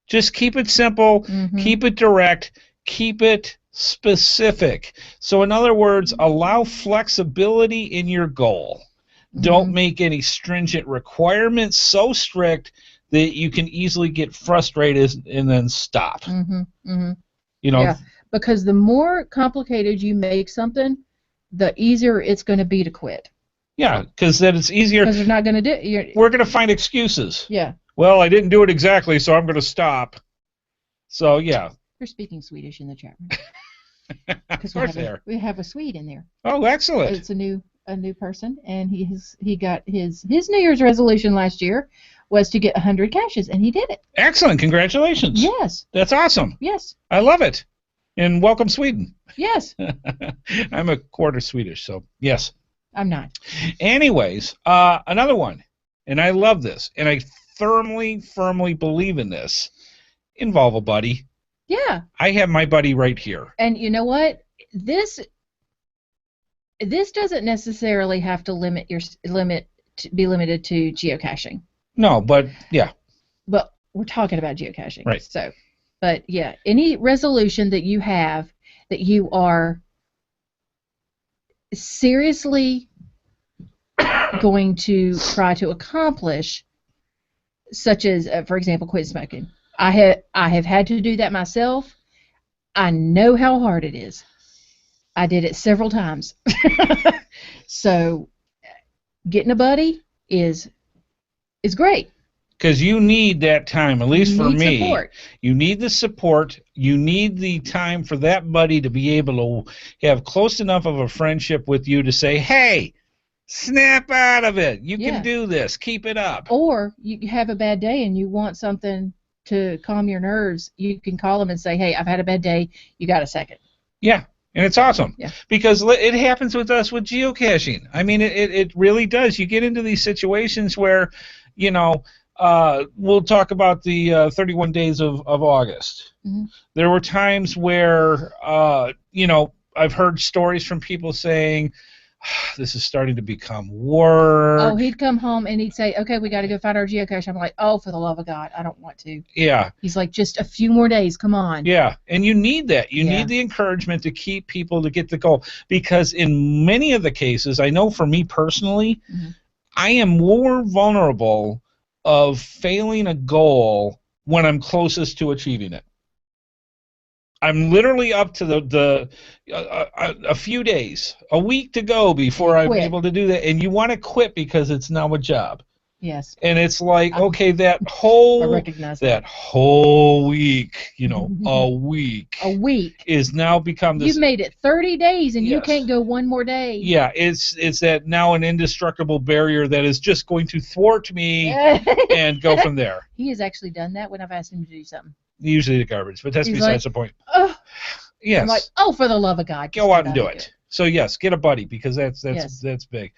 Just keep it simple, keep it direct, keep it specific. So in other words, allow flexibility in your goal. Don't make any stringent requirements so strict that you can easily get frustrated and then stop. You know, yeah, because the more complicated you make something, the easier it's going to be to quit. Yeah, because then it's easier. Because you're not going to do it. We're going to find excuses. Yeah. Well, I didn't do it exactly, so I'm going to stop. So yeah. You're speaking Swedish in the chat room. Of course they are. We have a Swede in there. Oh, excellent! It's a new person, and he got his New Year's resolution last year was to get 100 caches, and he did it. Excellent! Congratulations! Yes. That's awesome. Yes. I love it. And welcome, Sweden. Yes. I'm a quarter Swedish, so yes. I'm not. Anyways, another one, and I love this, and I firmly believe in this. Involve a buddy. Yeah. I have my buddy right here. And you know what? This doesn't necessarily have to be limited to geocaching. No, but yeah. But we're talking about geocaching. Right. So, but yeah, any resolution that you have that you are seriously going to try to accomplish, such as, for example, quit smoking. I have had to do that myself. I know how hard it is. I did it several times. So getting a buddy is great. Because you need that time, at least for me. Support. You need the support. You need the time for that buddy to be able to have close enough of a friendship with you to say, hey, snap out of it. You can do this. Keep it up. Or you have a bad day and you want something to calm your nerves. You can call them and say, hey, I've had a bad day. You got a second? Yeah. And it's awesome. Yeah. Because it happens with us with geocaching. I mean, it really does. You get into these situations where, you know, we'll talk about the 31 days of August. Mm-hmm. There were times where, you know, I've heard stories from people saying, this is starting to become work. Oh, he'd come home and he'd say, okay, we got to go find our geocache. I'm like, oh, for the love of God, I don't want to. Yeah. He's like, just a few more days, come on. Yeah, and you need that. You need the encouragement to keep people to get the goal. Because in many of the cases, I know for me personally, I am more vulnerable of failing a goal when I'm closest to achieving it. I'm literally up to a few days, a week to go before I'm able to do that, and you want to quit because it's now a job. Yes. And it's like, okay, I recognize that whole week, a week. A week. Is now become this. You've made it 30 days and you Yes. can't go one more day. Yeah, it's that now an indestructible barrier that is just going to thwart me and go from there. He has actually done that when I've asked him to do something. Usually the garbage, but that's He's besides like, the point. Oh. Yes. I'm like, oh, for the love of God. Go out and do it. So yes, get a buddy because that's big.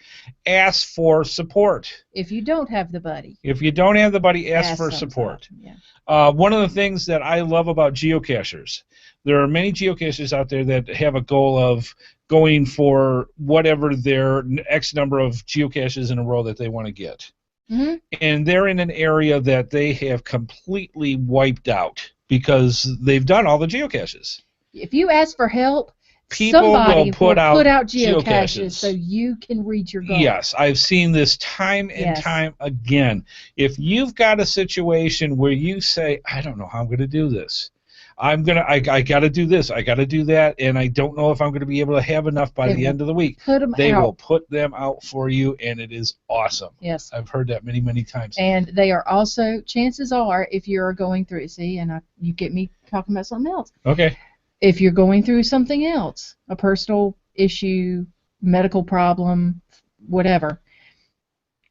Ask for support. If you don't have the buddy. If you don't have the buddy, ask for support. Yeah. One of the things that I love about geocachers, there are many geocachers out there that have a goal of going for whatever their X number of geocaches in a row that they want to get. Mm-hmm. And they're in an area that they have completely wiped out because they've done all the geocaches. If you ask for help, somebody will put out geocaches so you can reach your goal. Yes, I've seen this time and time again. If you've got a situation where you say, I don't know how I'm going to do this. I got to do this. I got to do that, and I don't know if I'm going to be able to have enough by the end of the week. They will put them out for you, and it is awesome. Yes. I've heard that many, many times. And they are also, chances are, if you're going through, you get me talking about something else. Okay. If you're going through something else, a personal issue, medical problem, whatever,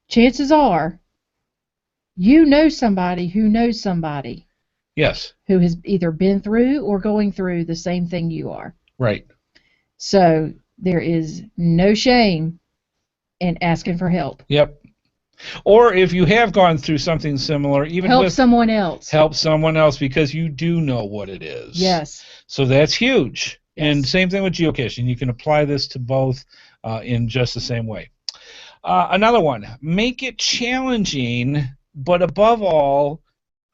chances are you know somebody who knows somebody. Yes. Who has either been through or going through the same thing you are. Right. So there is no shame in asking for help. Yep. Or if you have gone through something similar, help someone else. Help someone else because you do know what it is. Yes. So that's huge. Yes. And same thing with geocaching. You can apply this to both in just the same way. Another one, make it challenging, but above all,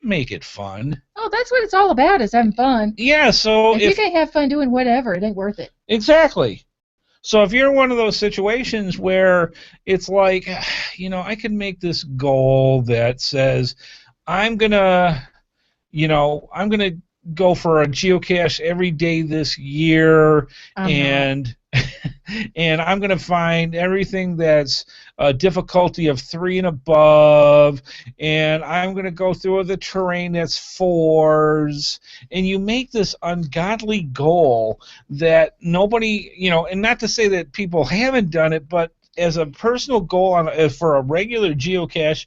make it fun. Oh, that's what it's all about, is having fun. Yeah, so if you can't have fun doing whatever, it ain't worth it. Exactly. So if you're in one of those situations where it's like, I can make this goal that says I'm gonna go for a geocache every day this year, and I'm gonna find everything that's a difficulty of 3 and above, and I'm gonna go through the terrain that's 4s, and you make this ungodly goal that nobody, and not to say that people haven't done it, but as a personal goal for a regular geocache,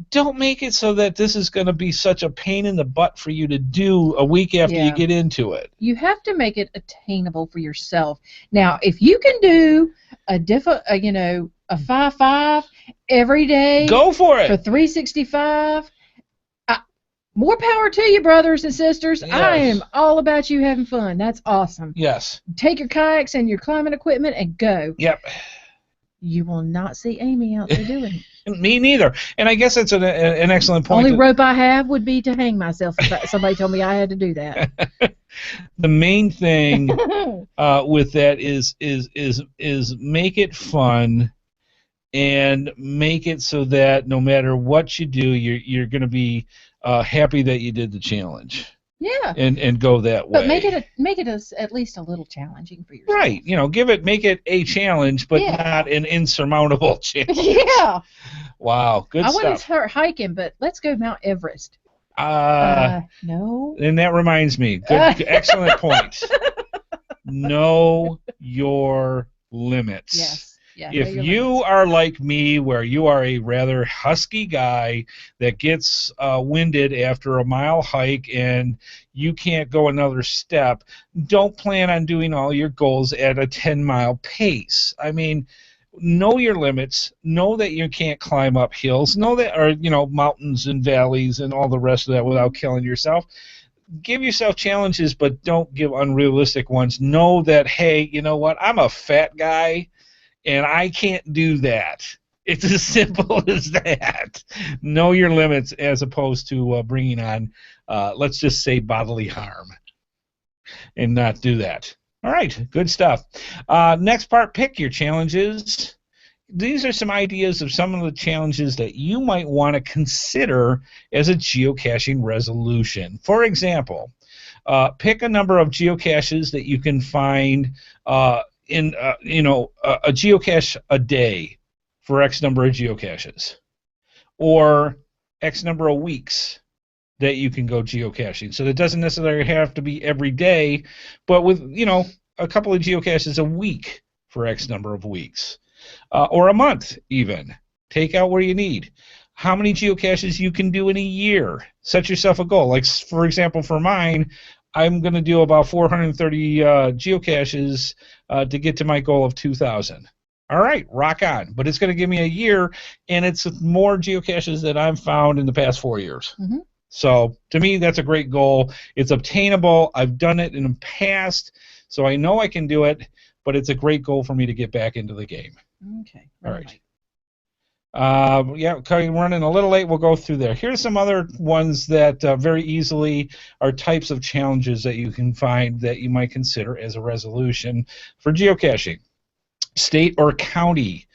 don't make it so that this is going to be such a pain in the butt for you to do a week after you get into it. You have to make it attainable for yourself. Now, if you can do a 5-5 every day, go for it. For 365, more power to you, brothers and sisters. Yes. I am all about you having fun. That's awesome. Yes. Take your kayaks and your climbing equipment and go. Yep. You will not see Amy out there doing it. Me neither. And I guess that's an excellent point. Only rope I have would be to hang myself if somebody told me I had to do that. The main thing with that is make it fun and make it so that no matter what you do, you're going to be happy that you did the challenge. Yeah. And go that way. But make it at least a little challenging for yourself. Right. Make it a challenge, but not an insurmountable challenge. Yeah. Wow. Good stuff. I want to start hiking, but let's go Mount Everest. No. And that reminds me. Good, excellent point. Know your limits. Yes. Yeah, if you are like me, where you are a rather husky guy that gets winded after a mile hike and you can't go another step, don't plan on doing all your goals at a 10-mile pace. I mean, know your limits. Know that you can't climb up hills. Know that, or mountains and valleys and all the rest of that without killing yourself. Give yourself challenges, but don't give unrealistic ones. Know that, hey, you know what? I'm a fat guy. And I can't do that. It's as simple as that. Know your limits as opposed to bringing on, let's just say, bodily harm. And not do that. All right, good stuff. Next part, pick your challenges. These are some ideas of some of the challenges that you might want to consider as a geocaching resolution. For example, pick a number of geocaches that you can find in a geocache a day for X number of geocaches, or X number of weeks that you can go geocaching. So it doesn't necessarily have to be every day, but with, a couple of geocaches a week for X number of weeks, or a month even. Take out where you need. How many geocaches you can do in a year. Set yourself a goal. Like, for example, for mine, I'm going to do about 430 geocaches to get to my goal of 2,000. All right, rock on. But it's going to give me a year, and it's more geocaches than I've found in the past 4 years. Mm-hmm. So to me, that's a great goal. It's obtainable. I've done it in the past, so I know I can do it, but it's a great goal for me to get back into the game. Okay. All right. Running a little late. We'll go through there. Here's some other ones that very easily are types of challenges that you can find that you might consider as a resolution for geocaching. State or county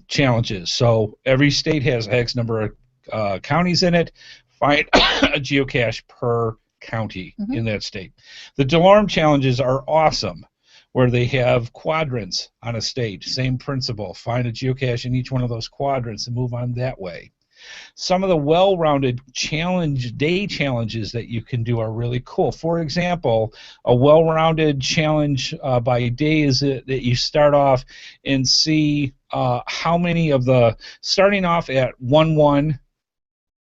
challenges. So every state has X number of counties in it. Find a geocache per county in that state. The DeLorme challenges are awesome, where they have quadrants on a state. Same principle. Find a geocache in each one of those quadrants and move on that way. Some of the well-rounded day challenges that you can do are really cool. For example, a well-rounded challenge by day is that you start off and see how many of starting off at 1-1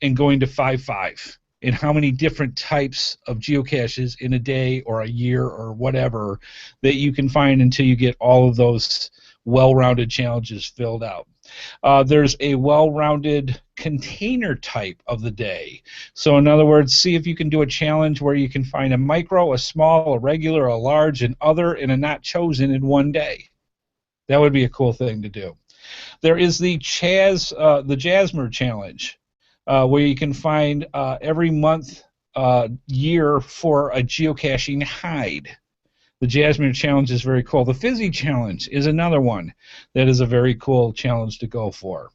and going to 5-5. And how many different types of geocaches in a day or a year or whatever that you can find until you get all of those well-rounded challenges filled out. There's a well-rounded container type of the day. So in other words, see if you can do a challenge where you can find a micro, a small, a regular, a large, an other, and a not chosen in one day. That would be a cool thing to do. There is the Jasmer challenge. Where you can find every month, year for a geocaching hide. The Jasmine Challenge is very cool. The Fizzy Challenge is another one that is a very cool challenge to go for.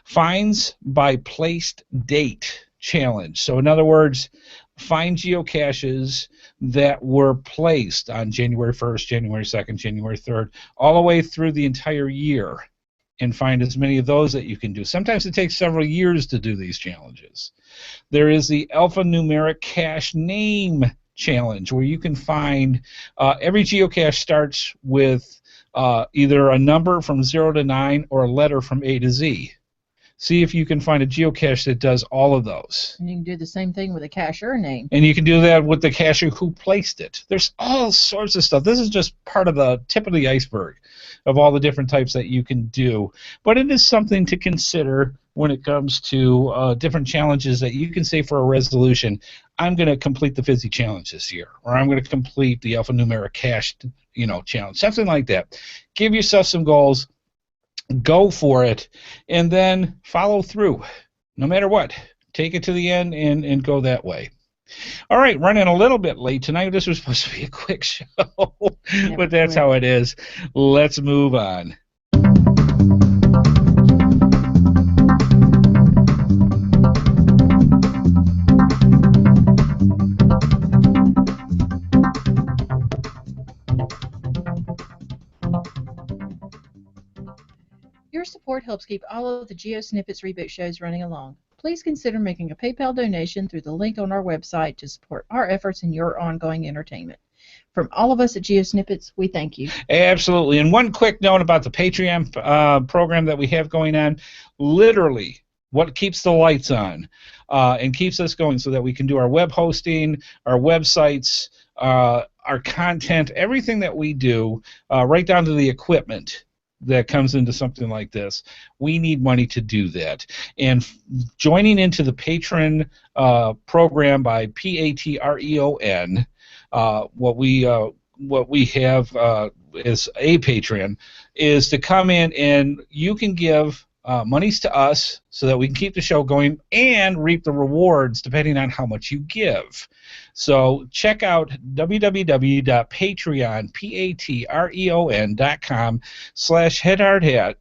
Finds by placed date challenge. So in other words, find geocaches that were placed on January 1st, January 2nd, January 3rd, all the way through the entire year, and find as many of those that you can do. Sometimes it takes several years to do these challenges. There is the alphanumeric cache name challenge, where you can find every geocache starts with either a number from 0 to 9 or a letter from A to Z. See if you can find a geocache that does all of those. And you can do the same thing with a cacher name. And you can do that with the cacher who placed it. There's all sorts of stuff. This is just part of the tip of the iceberg of all the different types that you can do. But it is something to consider when it comes to different challenges that you can say for a resolution. I'm going to complete the Fizzy Challenge this year, or I'm going to complete the alphanumeric cache, challenge, something like that. Give yourself some goals. Go for it, and then follow through, no matter what. Take it to the end and go that way. All right, running a little bit late tonight. This was supposed to be a quick show, but that's how it is. Let's move on. Your support helps keep all of the GeoSnippits Reboot shows running along. Please consider making a PayPal donation through the link on our website to support our efforts and your ongoing entertainment. From all of us at GeoSnippits, we thank you. Absolutely. And one quick note about the Patreon program that we have going on. Literally, what keeps the lights on and keeps us going so that we can do our web hosting, our websites, our content, everything that we do, right down to the equipment that comes into something like this. We need money to do that. And joining into the patron program by Patreon, what we have as a patron is to come in and you can give monies to us so that we can keep the show going and reap the rewards depending on how much you give. So check out www.patreon.com/HeadHardHat,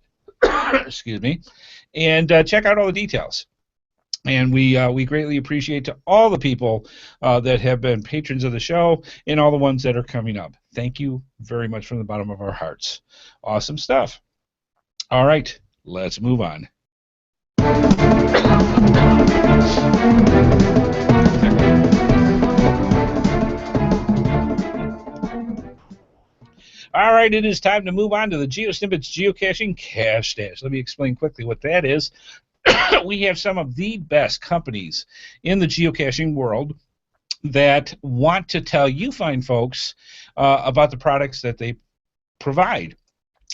excuse me, and check out all the details. And we greatly appreciate to all the people that have been patrons of the show and all the ones that are coming up. Thank you very much from the bottom of our hearts. Awesome stuff. All right, let's move on. All right, it is time to move on to the GeoSnippits Geocaching Cache Stash. Let me explain quickly what that is. We have some of the best companies in the geocaching world that want to tell you fine folks about the products that they provide.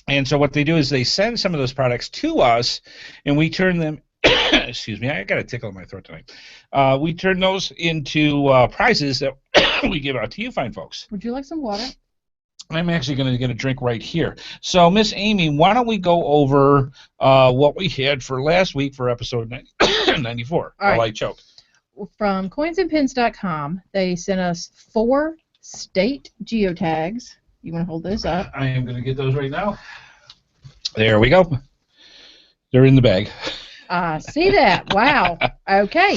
And so what they do is they send some of those products to us, and we turn them excuse me, I got a tickle in my throat tonight. We turn those into prizes that we give out to you fine folks. Would you like some water? I'm actually going to get a drink right here. So, Miss Amy, why don't we go over what we had for last week for episode 94? All right. While I choke. From coinsandpins.com, they sent us 4 state geotags. You want to hold those up? I am going to get those right now. There we go. They're in the bag. See that. Wow. Okay.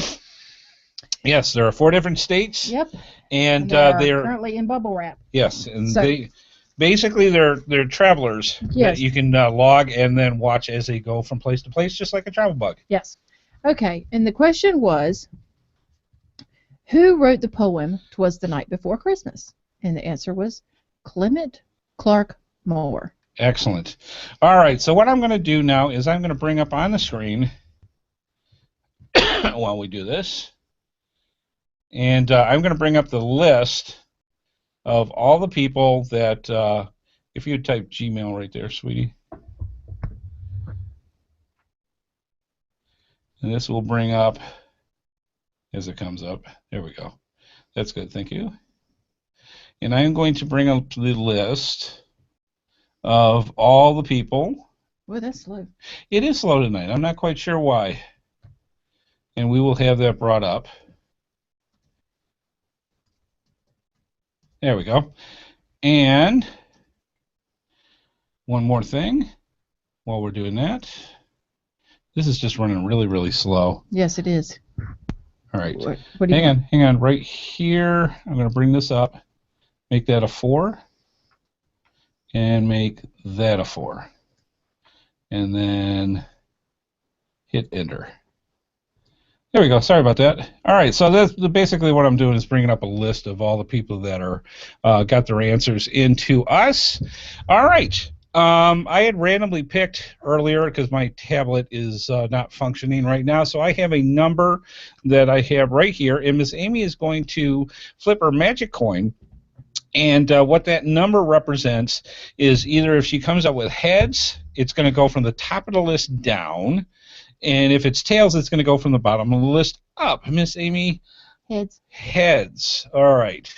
Yes, there are 4 different states. Yep. And they are currently in bubble wrap. Yes, and so, they're travelers that you can log and then watch as they go from place to place, just like a travel bug. Yes. Okay, and the question was, who wrote the poem "'Twas the Night Before Christmas"? And the answer was Clement Clark Moore. Excellent. All right, so what I'm going to do now is I'm going to bring up on the screen while we do this, and I'm going to bring up the list of all the people that, if you type Gmail right there, sweetie, and this will bring up as it comes up. There we go. That's good. Thank you. And I'm going to bring up the list of all the people. Well, that's slow. It is slow tonight. I'm not quite sure why. And we will have that brought up. There we go. And one more thing while we're doing that. This is just running really, really slow. Yes, it is. All right. What do you hang on. Right here, I'm going to bring this up. Make that a 4. And make that a 4. And then hit enter. There we go. Sorry about that. All right, so that's basically what I'm doing is bringing up a list of all the people that are got their answers into us. All right. I had randomly picked earlier because my tablet is not functioning right now, so I have a number that I have right here, and Miss Amy is going to flip her magic coin. And what that number represents is either if she comes up with heads, it's going to go from the top of the list down. And if it's tails, it's going to go from the bottom of the list up. Miss Amy? Heads. Heads. All right.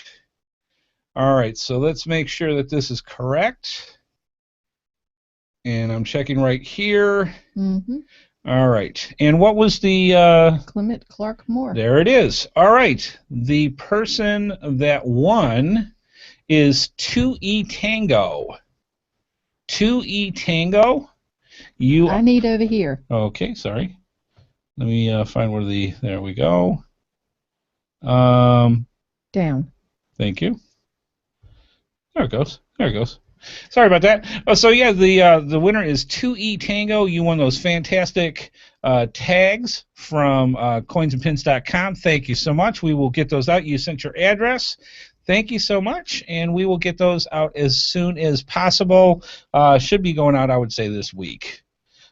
All right, so let's make sure that this is correct. And I'm checking right here. Mm-hmm. All right. And what was the... Clement Clark Moore. There it is. All right. The person that won is 2E Tango. 2E Tango. I need over here. Okay, sorry. Let me find where there we go. Down. Thank you. There it goes. There it goes. Sorry about that. So yeah, the winner is 2E Tango. You won those fantastic tags from coinsandpins.com. Thank you so much. We will get those out. You sent your address. Thank you so much, and we will get those out as soon as possible. Should be going out, I would say, this week.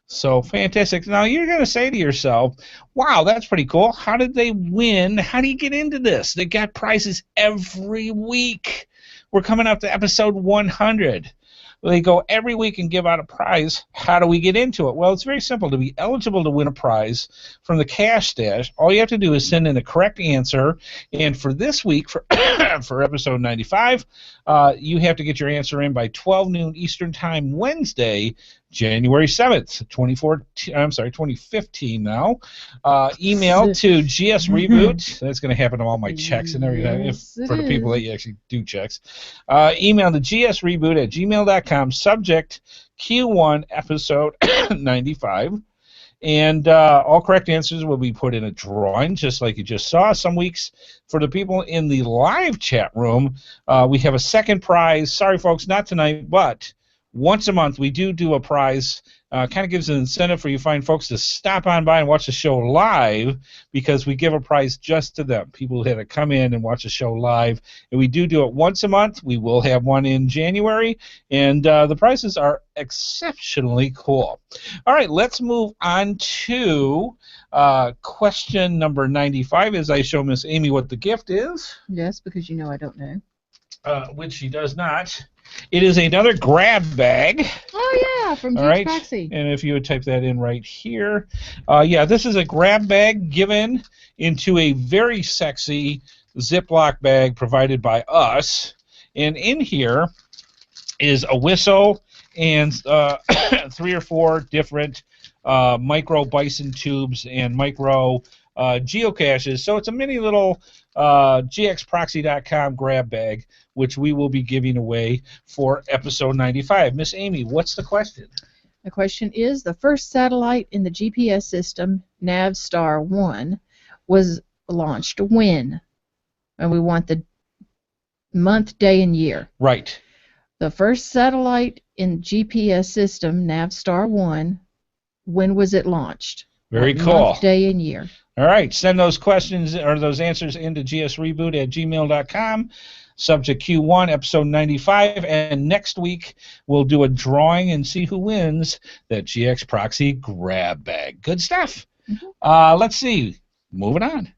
So fantastic. Now you're going to say to yourself, wow, that's pretty cool. How did they win? How do you get into this? They got prizes every week. We're coming up to episode 100. They go every week and give out a prize. How do we get into it? Well, it's very simple. To be eligible to win a prize from the Cache Stash, all you have to do is send in the correct answer. And for this week, for episode 95, you have to get your answer in by 12 noon Eastern Time Wednesday, January 7th, 2015 now. Email to GS Reboot. That's going to happen to all my checks and everything, for the people that actually do checks. Email to gsreboot@gmail.com, subject Q1 episode 95. And all correct answers will be put in a drawing, just like you just saw. Some weeks, for the people in the live chat room, we have a second prize. Sorry, folks, not tonight, but once a month we do a prize kind of gives an incentive for you fine folks to stop on by and watch the show live, because we give a prize just to them. People who had to come in and watch the show live. And we do it once a month. We will have one in January. And the prizes are exceptionally cool. All right, let's move on to question number 95 as I show Miss Amy what the gift is. Yes, because you know I don't know. Which she does not. It is another grab bag. Oh, yeah, from Geocaching. And if you would type that in right here. Yeah, this is a grab bag given into a very sexy Ziploc bag provided by us. And in here is a whistle and 3 or 4 different micro bison tubes and micro geocaches. So it's a mini little gxproxy.com grab bag, which we will be giving away for episode 95. Miss Amy, what's the question? The question is, the first satellite in the GPS system, Navstar 1, was launched when? And we want the month, day, and year. Right. The first satellite in GPS system, Navstar 1, when was it launched? Very cool. Month, day, and year. All right. Send those questions or those answers into gsreboot@gmail.com. Subject Q1, episode 95. And next week, we'll do a drawing and see who wins that GX Proxy grab bag. Good stuff. Mm-hmm. Let's see. Moving on.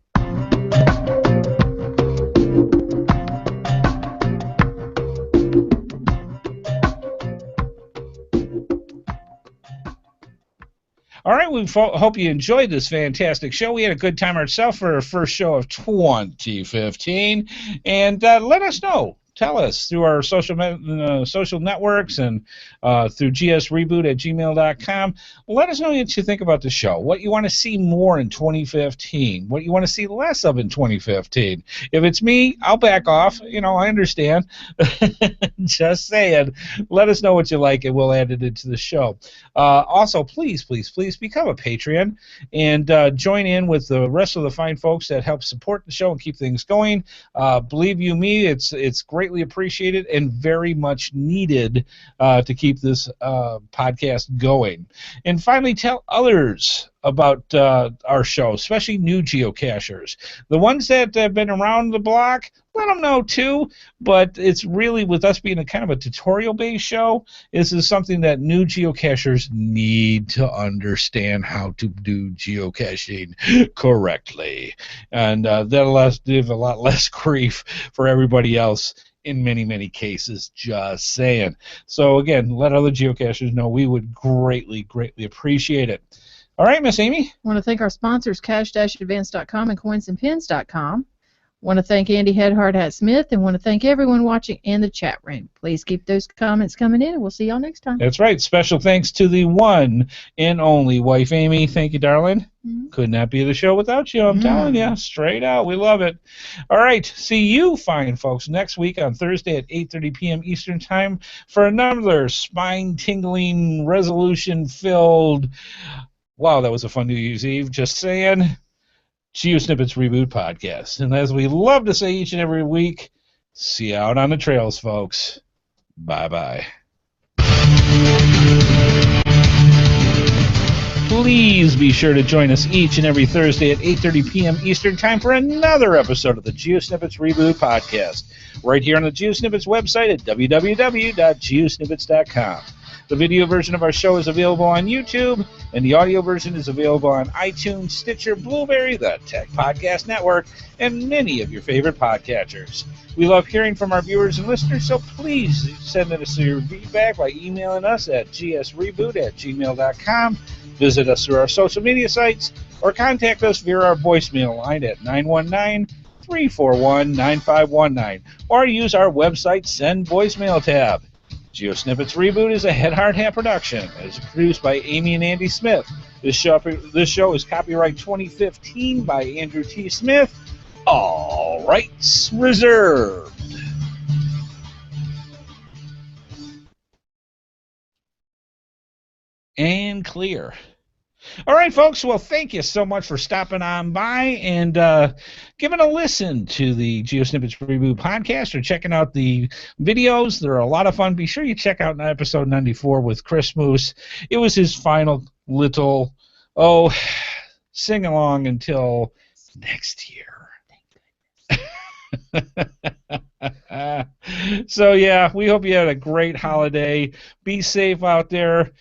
All right, we hope you enjoyed this fantastic show. We had a good time ourselves for our first show of 2015. And let us know. Tell us through our social networks and through gsreboot@gmail.com. Let us know what you think about the show, what you want to see more in 2015, what you want to see less of in 2015. If it's me, I'll back off. You know, I understand. Just saying. Let us know what you like, and we'll add it into the show. Also, please, please, please become a Patreon and join in with the rest of the fine folks that help support the show and keep things going. Believe you me, it's greatly appreciated and very much needed to keep this podcast going. And finally, tell others about our show, especially new geocachers. The ones that have been around the block, let them know too, but it's really, with us being a kind of a tutorial-based show, this is something that new geocachers need to understand how to do geocaching correctly. And that'll give a lot less grief for everybody else in many, many cases, just saying. So again, let other geocachers know. We would greatly, greatly appreciate it. All right, Miss Amy. I want to thank our sponsors, cash-advance.com and coinsandpins.com. Want to thank Andy HeadHardHat Smith, and want to thank everyone watching in the chat room. Please keep those comments coming in, and we'll see y'all next time. That's right. Special thanks to the one and only wife, Amy. Thank you, darling. Mm-hmm. Could not be the show without you, I'm telling you. Straight out. We love it. All right. See you fine folks next week on Thursday at 8:30 p.m. Eastern Time for another spine-tingling, resolution-filled, wow, that was a fun New Year's Eve, just saying, GeoSnippits Reboot Podcast. And as we love to say each and every week, see you out on the trails, folks. Bye-bye. Please be sure to join us each and every Thursday at 8:30 p.m. Eastern Time for another episode of the GeoSnippits Reboot Podcast, right here on the GeoSnippits website at www.geosnippits.com. The video version of our show is available on YouTube, and the audio version is available on iTunes, Stitcher, Blueberry, the Tech Podcast Network, and many of your favorite podcatchers. We love hearing from our viewers and listeners, so please send us your feedback by emailing us at gsreboot@gmail.com, visit us through our social media sites, or contact us via our voicemail line at 919-341-9519, or use our website Send Voicemail tab. GeoSnippits Reboot is a HeadHardHat production. It is produced by Amy and Andy Smith. This show is copyright 2015 by Andrew T. Smith. All rights reserved. And clear. All right, folks. Well, thank you so much for stopping on by and giving a listen to the GeoSnippits Reboot Podcast or checking out the videos. They're a lot of fun. Be sure you check out episode 94 with Chris Moose. It was his final little, sing along until next year. So, yeah, we hope you had a great holiday. Be safe out there.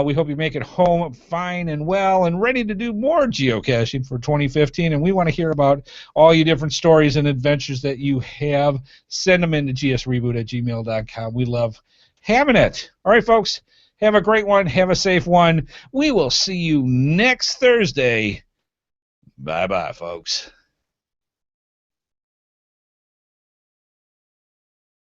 We hope you make it home fine and well and ready to do more geocaching for 2015. And we want to hear about all your different stories and adventures that you have. Send them in to gsreboot@gmail.com. We love having it. All right, folks. Have a great one. Have a safe one. We will see you next Thursday. Bye-bye, folks.